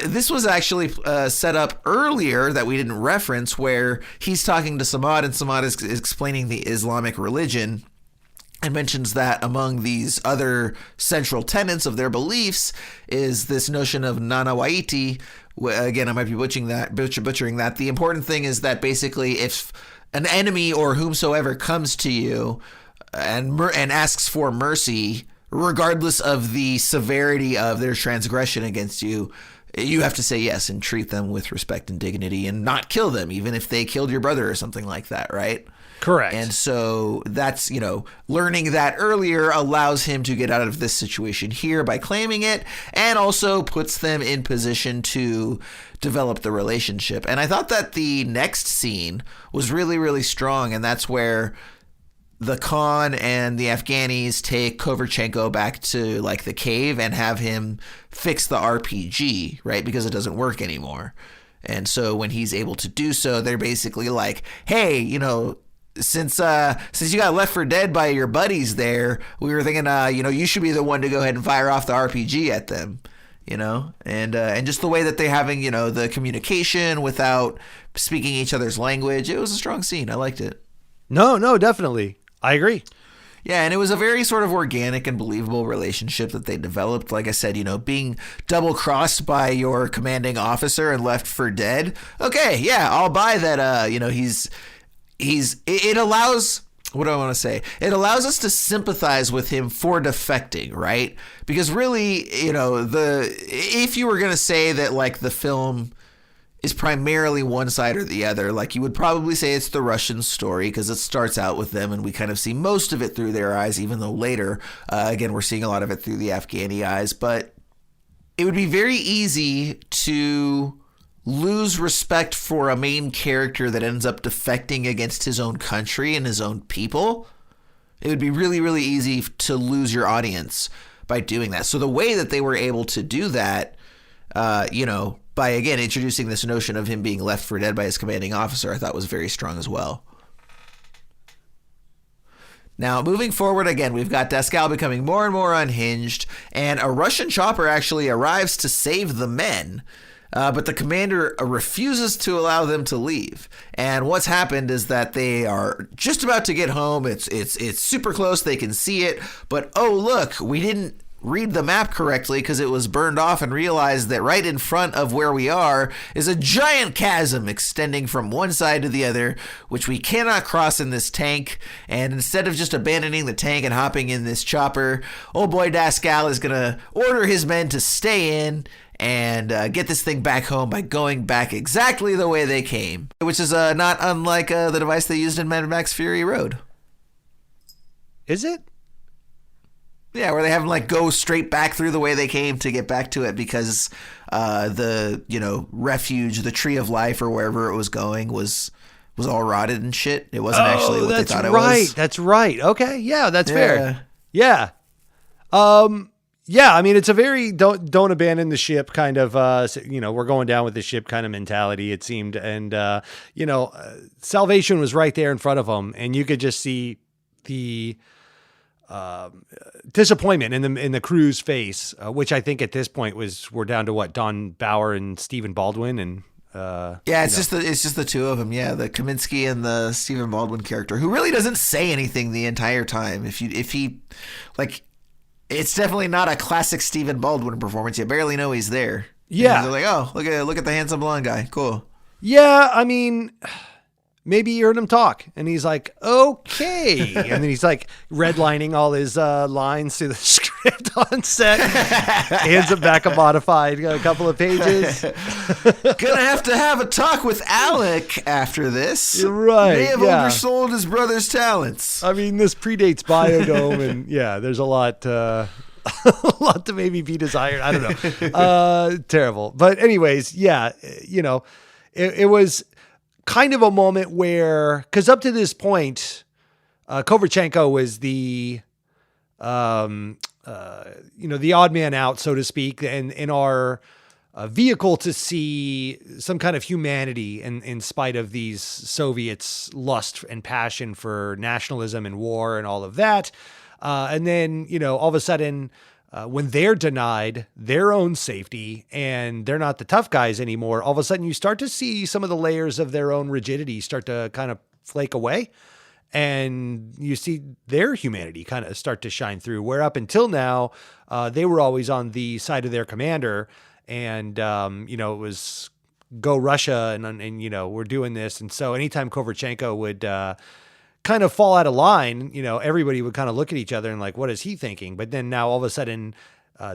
this was actually set up earlier that we didn't reference, where he's talking to Samad, and Samad is explaining the Islamic religion and mentions that among these other central tenets of their beliefs is this notion of Nana Waiti. Again, I might be butchering that. The important thing is that basically if an enemy or whomsoever comes to you and asks for mercy, regardless of the severity of their transgression against you, you have to say yes and treat them with respect and dignity and not kill them, even if they killed your brother or something like that, right? Correct. And so that's, learning that earlier allows him to get out of this situation here by claiming it, and also puts them in position to develop the relationship. And I thought that the next scene was really, really strong, and that's where the Khan and the Afghanis take Koverchenko back to like the cave and have him fix the RPG, right? Because it doesn't work anymore. And so when he's able to do so, they're basically like, hey, since you got left for dead by your buddies there, we were thinking, you should be the one to go ahead and fire off the RPG at them, and just the way that they're having, the communication without speaking each other's language. It was a strong scene. I liked it. No, definitely. I agree. Yeah, and it was a very sort of organic and believable relationship that they developed. Like I said, being double-crossed by your commanding officer and left for dead. Okay, yeah, I'll buy that, it allows, what do I want to say? It allows us to sympathize with him for defecting, right? Because really, if you were going to say that like the film is primarily one side or the other, like you would probably say it's the Russian story because it starts out with them and we kind of see most of it through their eyes, even though later, again, we're seeing a lot of it through the Afghani eyes. But it would be very easy to lose respect for a main character that ends up defecting against his own country and his own people. It would be really, really easy to lose your audience by doing that. So the way that they were able to do that, by, again, introducing this notion of him being left for dead by his commanding officer, I thought was very strong as well. Now, moving forward, again, we've got Daskal becoming more and more unhinged, and a Russian chopper actually arrives to save the men, but the commander refuses to allow them to leave. And what's happened is that they are just about to get home. It's super close. They can see it, but oh, look, we didn't read the map correctly because it was burned off, and realized that right in front of where we are is a giant chasm extending from one side to the other, which we cannot cross in this tank. And instead of just abandoning the tank and hopping in this chopper, old boy Daskal is going to order his men to stay in and get this thing back home by going back exactly the way they came, which is not unlike the device they used in Mad Max Fury Road. Is it? Yeah, where they have them like go straight back through the way they came to get back to it because the refuge, the tree of life or wherever it was going was all rotted and shit. It wasn't actually what they thought it was. That's right. Okay, yeah, that's fair. Yeah. Yeah, I mean, it's a very don't abandon the ship kind of, we're going down with the ship kind of mentality, it seemed. And, salvation was right there in front of them. And you could just see the disappointment in the crew's face, which I think at this point we're down to what, Don Bauer and Stephen Baldwin. And it's just the two of them. Yeah, the Kaminsky and the Stephen Baldwin character, who really doesn't say anything the entire time. If he it's definitely not a classic Stephen Baldwin performance. You barely know he's there. Yeah. They're like, oh, look at the handsome blonde guy. Cool. Yeah, I mean, maybe you heard him talk, and he's like, okay. And then he's like redlining all his lines through the script on set. Hands it back a modified a couple of pages. Gonna have a talk with Alec after this. You're right. May have oversold his brother's talents. I mean, this predates Biodome, and there's a lot to maybe be desired. I don't know. Terrible. But anyways, it was kind of a moment where, because up to this point, Kovalchenko was the odd man out, so to speak, and in our vehicle to see some kind of humanity in spite of these Soviets' lust and passion for nationalism and war and all of that. And then, all of a sudden, when they're denied their own safety and they're not the tough guys anymore, all of a sudden you start to see some of the layers of their own rigidity start to kind of flake away. And you see their humanity kind of start to shine through, where up until now, they were always on the side of their commander. And, it was go Russia and we're doing this. And so anytime Kovalchenko would kind of fall out of line, everybody would kind of look at each other and like, what is he thinking? But then now all of a sudden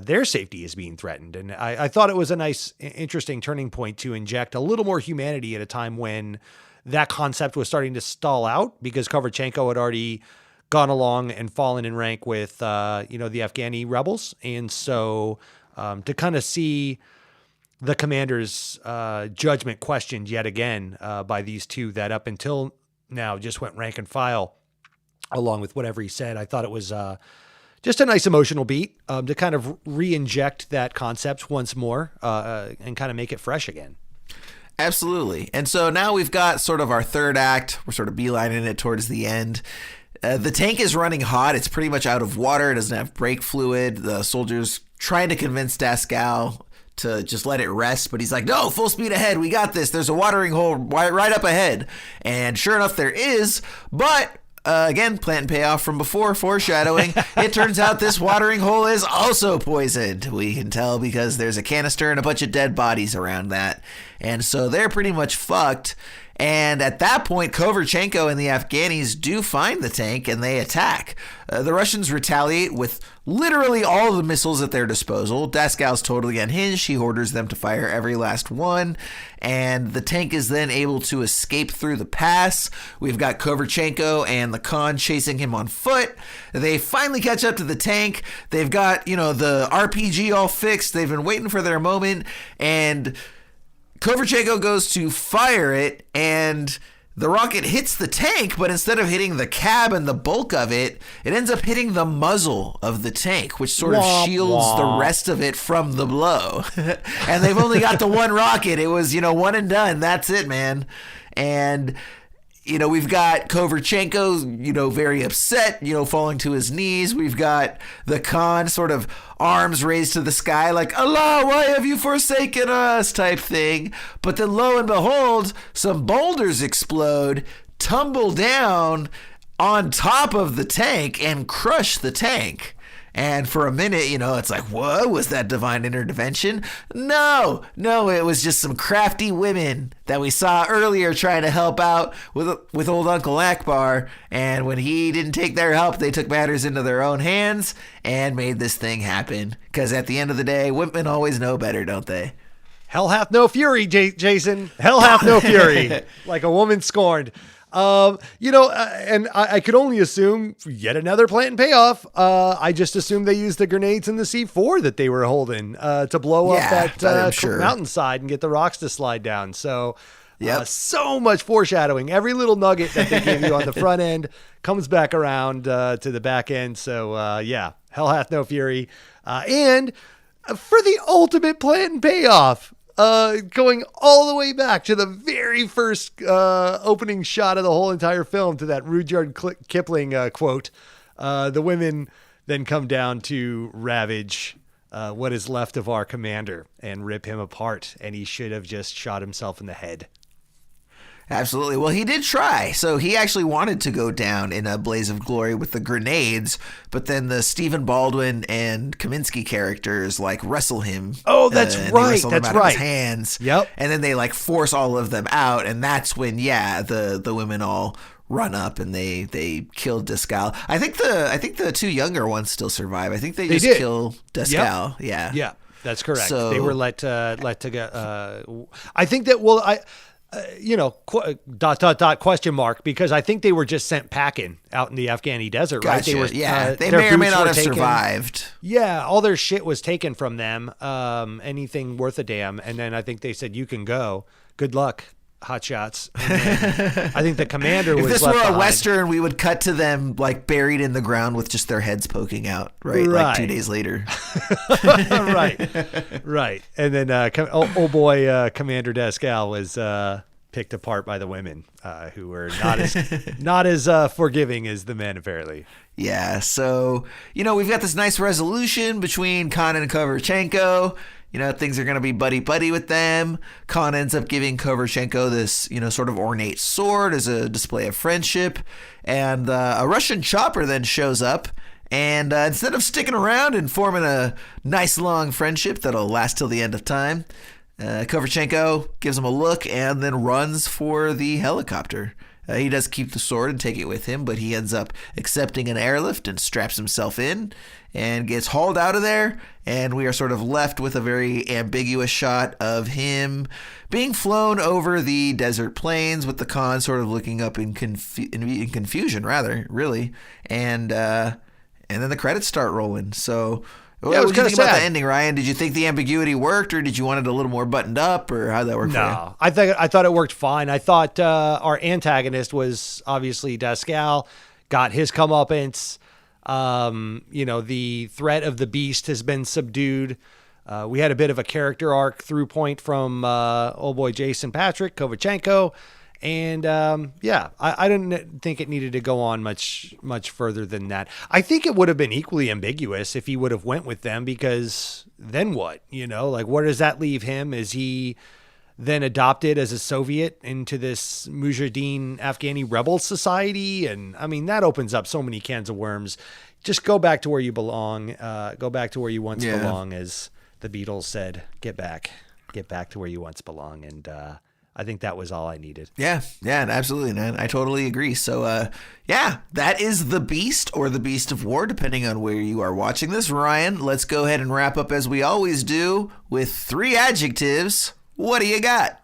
their safety is being threatened. And I thought it was a nice, interesting turning point to inject a little more humanity at a time when that concept was starting to stall out, because Kovalchenko had already gone along and fallen in rank with, the Afghani rebels. And so to kind of see the commander's judgment questioned yet again by these two that up until now just went rank and file along with whatever he said, I thought it was just a nice emotional beat to kind of re-inject that concept once more and kind of make it fresh again. Absolutely. And so now we've got sort of our third act. We're sort of beelining it towards the end. The tank is running hot. It's pretty much out of water. It doesn't have brake fluid. The soldiers trying to convince Daskal to just let it rest, but he's like, no, full speed ahead. We got this. There's a watering hole right up ahead. And sure enough, there is. But again, plant and payoff from before, foreshadowing. It turns out this watering hole is also poisoned. We can tell because there's a canister and a bunch of dead bodies around that. And so they're pretty much fucked. And at that point, Kovalchenko and the Afghanis do find the tank and they attack. The Russians retaliate with literally all of the missiles at their disposal. Daskal's totally unhinged. He orders them to fire every last one. And the tank is then able to escape through the pass. We've got Kovalchenko and the Khan chasing him on foot. They finally catch up to the tank. They've got, the RPG all fixed. They've been waiting for their moment. And Kovalchenko goes to fire it, and the rocket hits the tank, but instead of hitting the cab and the bulk of it, it ends up hitting the muzzle of the tank, which sort of shields the rest of it from the blow. And they've only got the one rocket. It was, one and done. That's it, man. And we've got Kovalchenko, very upset, falling to his knees. We've got the Khan sort of arms raised to the sky like, Allah, why have you forsaken us type thing. But then lo and behold, some boulders explode, tumble down on top of the tank and crush the tank. And for a minute, it's like, whoa, was that divine intervention? No, it was just some crafty women that we saw earlier trying to help out with old Uncle Akbar. And when he didn't take their help, they took matters into their own hands and made this thing happen. Because at the end of the day, women always know better, don't they? Hell hath no fury, Jason. Hell hath no fury. Like a woman scorned. And I could only assume yet another plant and payoff. I just assumed they used the grenades in the C4 that they were holding to blow up that mountainside and get the rocks to slide down. So, so much foreshadowing. Every little nugget that they gave you on the front end comes back around to the back end. So, hell hath no fury. And for the ultimate plan and payoff, going all the way back to the very first opening shot of the whole entire film, to that Rudyard Kipling quote, the women then come down to ravage what is left of our commander and rip him apart, and he should have just shot himself in the head. Absolutely. Well, he did try. So he actually wanted to go down in a blaze of glory with the grenades, but then the Stephen Baldwin and Kaminsky characters like wrestle him. Oh, that's right. That's out right. Of his hands. Yep. And then they like force all of them out, and that's when the women all run up and they kill Descal. I think the two younger ones still survive. I think they just kill Descal. Yep. Yeah. Yeah, that's correct. So, they were let to go. I think that question mark, because I think they were just sent packing out in the Afghani desert, right? Gotcha. They were, they their may or may boots not were have taken. survived. Yeah, all their shit was taken from them, anything worth a damn. And then I think they said, you can go. Good luck, hotshots. I think the commander was If this left were a behind. Western, we would cut to them like buried in the ground with just their heads poking out, right? Like 2 days later. Right. And then old boy Commander Descal was picked apart by the women, who were not as forgiving as the men, apparently. Yeah, so, we've got this nice resolution between Khan and Kovarchenko. Things are going to be buddy-buddy with them. Khan ends up giving Kovarchenko this, sort of ornate sword as a display of friendship. And a Russian chopper then shows up. And instead of sticking around and forming a nice long friendship that'll last till the end of time, Kovarchenko gives him a look and then runs for the helicopter. He does keep the sword and take it with him, but he ends up accepting an airlift and straps himself in and gets hauled out of there. And we are sort of left with a very ambiguous shot of him being flown over the desert plains with the Khan sort of looking up in confusion, really. And then the credits start rolling. So, what did you think about the ending, Ryan? Did you think the ambiguity worked, or did you want it a little more buttoned up, or how'd that work for you? No, I thought it worked fine. I thought our antagonist was obviously Descal, got his comeuppance. The threat of the beast has been subdued. We had a bit of a character arc through point from old boy Jason Patrick, Kovarchenko. And I didn't think it needed to go on much further than that. I think it would have been equally ambiguous if he would have went with them, because then what? Where does that leave him? Is he then adopted as a Soviet into this Mujahideen Afghani rebel society? And I mean, that opens up so many cans of worms. Just go back to where you belong. Go back to where you once belong, as the Beatles said. Get back to where you once belong. And I think that was all I needed. Yeah, absolutely, man. I totally agree. So, that is The Beast, or The Beast of War, depending on where you are watching this. Ryan, let's go ahead and wrap up as we always do with 3 adjectives. What do you got?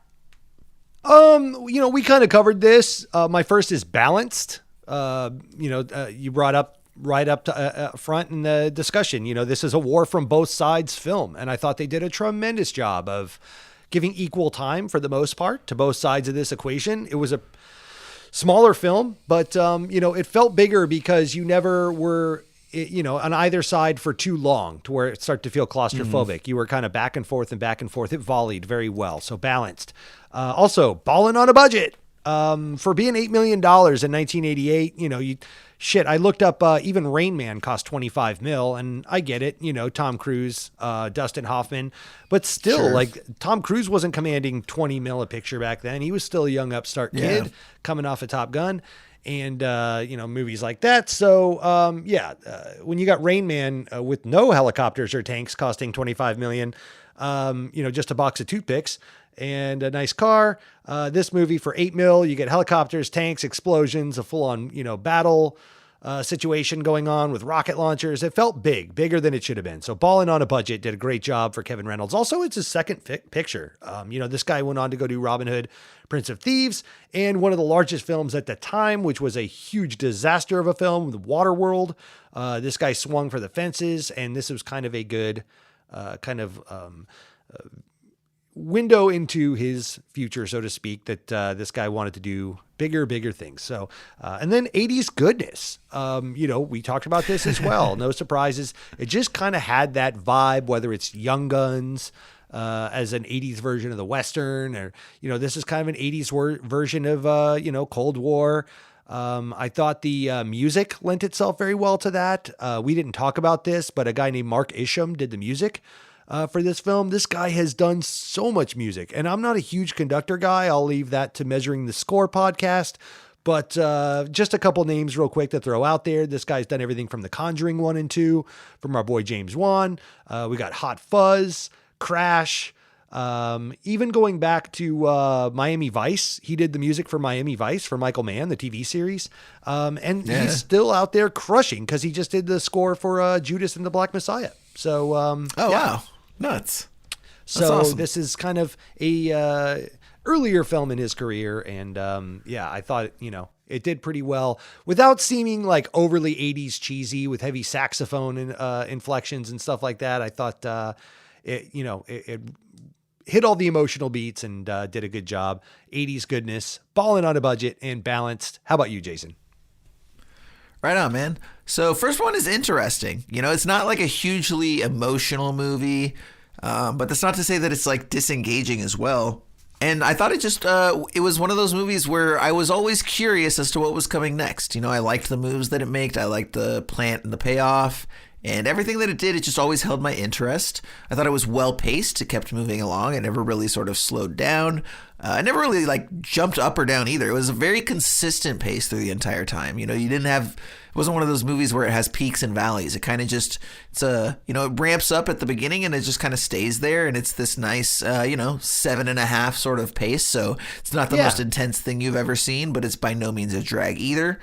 We kind of covered this. My first is balanced. You brought up right up to front in the discussion. This is a war from both sides film, and I thought they did a tremendous job of giving equal time, for the most part, to both sides of this equation. It was a smaller film, but it felt bigger because you never were on either side for too long to where it started to feel claustrophobic. Mm-hmm. You were kind of back and forth and back and forth. It volleyed very well. So balanced. Also, balling on a budget. For being $8 million in 1988, I looked up, even Rain Man cost $25 million, and I get it, Tom Cruise, Dustin Hoffman, but still, Sure. Tom Cruise wasn't commanding $20 million a picture back then. He was still a young upstart kid coming off a Top Gun, and, movies like that. So, when you got Rain Man with no helicopters or tanks costing $25 million, just a box of toothpicks and a nice car. This movie for $8 million, you get helicopters, tanks, explosions, a full-on, battle situation going on with rocket launchers. It felt bigger than it should have been. So balling on a budget, did a great job for Kevin Reynolds. Also, it's his second picture. This guy went on to go do Robin Hood, Prince of Thieves, and one of the largest films at the time, which was a huge disaster of a film, The Waterworld. This guy swung for the fences, and this was kind of a good window into his future, so to speak, that this guy wanted to do bigger things. So, and then 80s goodness. We talked about this as well. No surprises. It just kind of had that vibe, whether it's Young Guns, as an 80s version of the Western, or, this is kind of an 80s version of, Cold War. I thought the music lent itself very well to that. We didn't talk about this, but a guy named Mark Isham did the music for this film. This guy has done so much music, and I'm not a huge conductor guy. I'll leave that to Measuring the Score podcast. But just a couple names real quick to throw out there. This guy's done everything from The Conjuring 1 and 2, from our boy James Wan. We got Hot Fuzz, Crash, even going back to Miami Vice. He did the music for Miami Vice for Michael Mann, the TV series. He's still out there crushing because he just did the score for Judas and the Black Messiah. So, wow. Nuts. So awesome. This is kind of a earlier film in his career. And I thought, it did pretty well without seeming like overly 80s cheesy with heavy saxophone and inflections and stuff like that. I thought it hit all the emotional beats and did a good job. 80s goodness, balling on a budget, and balanced. How about you, Jason? Right on, man. So first one is interesting. It's not like a hugely emotional movie, but that's not to say that it's like disengaging as well. And I thought it was one of those movies where I was always curious as to what was coming next. I liked the moves that it made. I liked the plant and the payoff. And everything that it did, it just always held my interest. I thought it was well paced. It kept moving along. It never really sort of slowed down. It never really like jumped up or down either. It was a very consistent pace through the entire time. It wasn't one of those movies where it has peaks and valleys. It kind of just, it ramps up at the beginning and it just kind of stays there. And it's this nice, 7.5 sort of pace. So it's not the most intense thing you've ever seen, but it's by no means a drag either.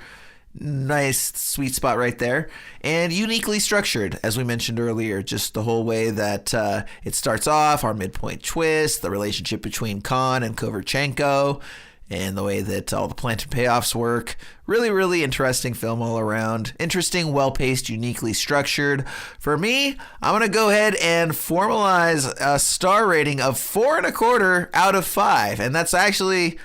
Nice sweet spot right there, and uniquely structured, as we mentioned earlier. Just the whole way that it starts off, our midpoint twist, the relationship between Khan and Koverchenko, and the way that all the plant and payoffs work. Really, really interesting film all around. Interesting, well-paced, uniquely structured. For me, I'm going to go ahead and formalize a star rating of 4.25 out of 5, and that's actually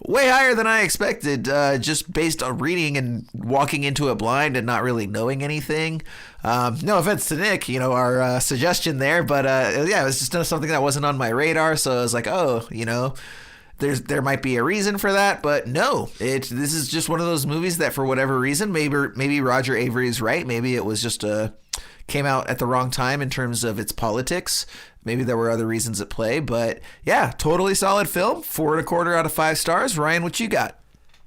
way higher than I expected, just based on reading and walking into it blind and not really knowing anything. No offense to Nick, our suggestion there, but it was just something that wasn't on my radar. So I was like, there might be a reason for that, but no, this is just one of those movies that for whatever reason, maybe Roger Avery's right. Maybe it was just came out at the wrong time in terms of its politics. Maybe there were other reasons at play, but yeah, totally solid film. 4.25 out of 5 stars. Ryan, what you got?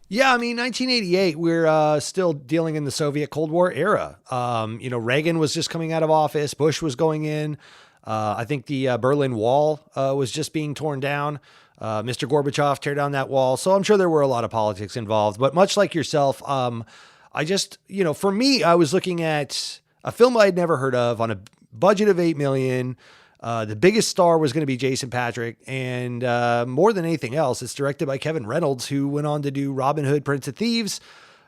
Yeah, 1988, we're still dealing in the Soviet Cold War era. Reagan was just coming out of office. Bush was going in. I think the Berlin Wall was just being torn down. Mr. Gorbachev tear down that wall. So I'm sure there were a lot of politics involved. But much like yourself, I just, for me, I was looking at a film I had never heard of on a budget of $8 million. The biggest star was going to be Jason Patric, and more than anything else, it's directed by Kevin Reynolds, who went on to do Robin Hood, Prince of Thieves,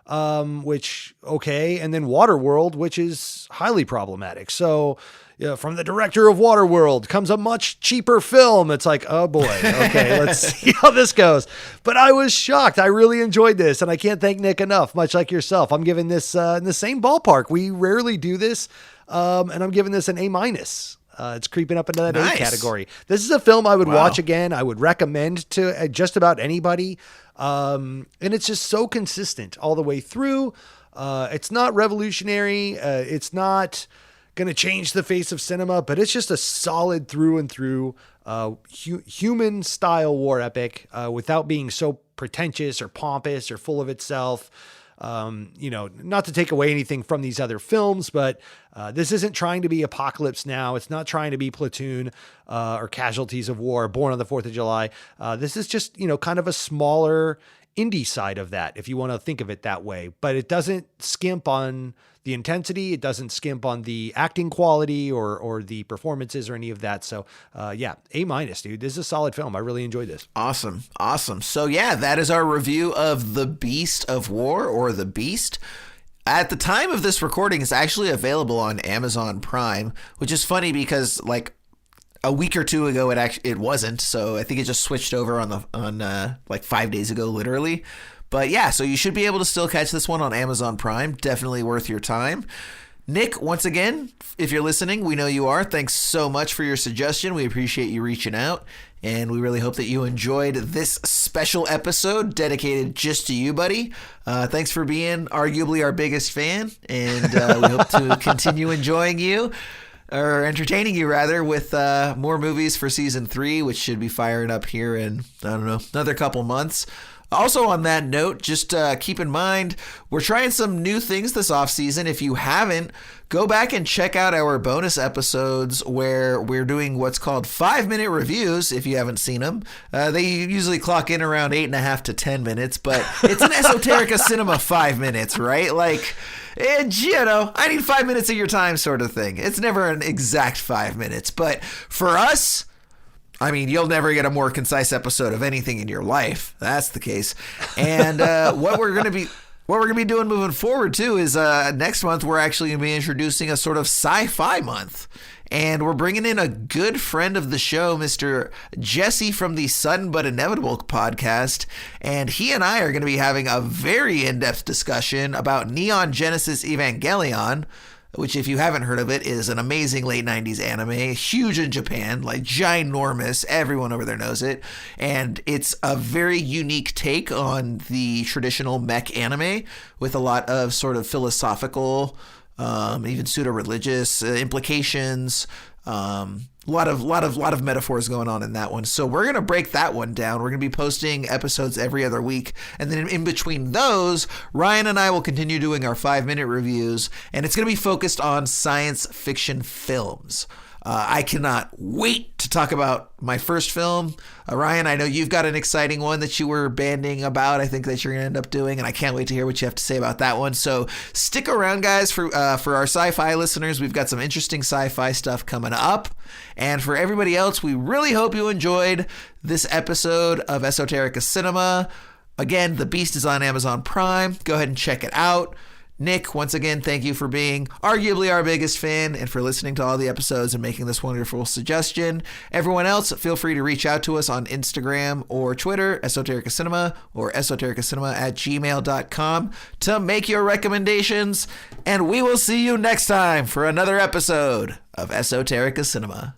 and then Waterworld, which is highly problematic. So from the director of Waterworld comes a much cheaper film. It's like, oh boy, okay, let's see how this goes. But I was shocked. I really enjoyed this, and I can't thank Nick enough, much like yourself. I'm giving this in the same ballpark. We rarely do this, and I'm giving this an A-. It's creeping up into that A category. This is a film I would watch again. I would recommend to just about anybody. And it's just so consistent all the way through. It's not revolutionary. It's not going to change the face of cinema, but it's just a solid through and through human style war epic without being so pretentious or pompous or full of itself. Not to take away anything from these other films, but this isn't trying to be Apocalypse Now. It's not trying to be Platoon or Casualties of War, Born on the 4th of July. This is just, kind of a smaller indie side of that, if you want to think of it that way. But it doesn't skimp on the intensity. It doesn't skimp on the acting quality or the performances or any of that. So A-, dude. This is a solid film. I really enjoyed this. Awesome. So yeah, that is our review of The Beast of War, or The Beast. At the time of this recording, it's actually available on Amazon Prime, which is funny because like a week or two ago, it wasn't. So I think it just switched over on 5 days ago, literally. But yeah, so you should be able to still catch this one on Amazon Prime. Definitely worth your time. Nick, once again, if you're listening, we know you are. Thanks so much for your suggestion. We appreciate you reaching out. And we really hope that you enjoyed this special episode dedicated just to you, buddy. Thanks for being arguably our biggest fan. And we hope to continue enjoying you, or entertaining you rather, with more movies for season 3, which should be firing up here in, I don't know, another couple months. Also, on that note, just keep in mind, we're trying some new things this offseason. If you haven't, go back and check out our bonus episodes where we're doing what's called 5-minute reviews, if you haven't seen them. They usually clock in around 8.5 to 10 minutes, but it's an Esoterica Cinema 5 minutes, right? Like, I need 5 minutes of your time sort of thing. It's never an exact 5 minutes, but for us, I mean, you'll never get a more concise episode of anything in your life. That's the case. And what we're going to be doing moving forward too is next month we're actually going to be introducing a sort of sci-fi month. And we're bringing in a good friend of the show, Mr. Jesse from the Sudden But Inevitable podcast. And he and I are going to be having a very in-depth discussion about Neon Genesis Evangelion, which, if you haven't heard of it, is an amazing late 90s anime, huge in Japan, like ginormous. Everyone over there knows it. And it's a very unique take on the traditional mech anime with a lot of sort of philosophical, even pseudo-religious implications. A lot of metaphors going on in that one. So we're going to break that one down. We're going to be posting episodes every other week. And then in between those, Ryan and I will continue doing our 5-minute reviews. And it's going to be focused on science fiction films. I cannot wait to talk about my first film. Ryan, I know you've got an exciting one that you were banding about, I think, that you're going to end up doing, and I can't wait to hear what you have to say about that one. So stick around, guys, for our sci-fi listeners. We've got some interesting sci-fi stuff coming up. And for everybody else, we really hope you enjoyed this episode of Esoterica Cinema. Again, The Beast is on Amazon Prime. Go ahead and check it out. Nick, once again, thank you for being arguably our biggest fan and for listening to all the episodes and making this wonderful suggestion. Everyone else, feel free to reach out to us on Instagram or Twitter, Esoterica Cinema, or esotericacinema@gmail.com to make your recommendations. And we will see you next time for another episode of Esoterica Cinema.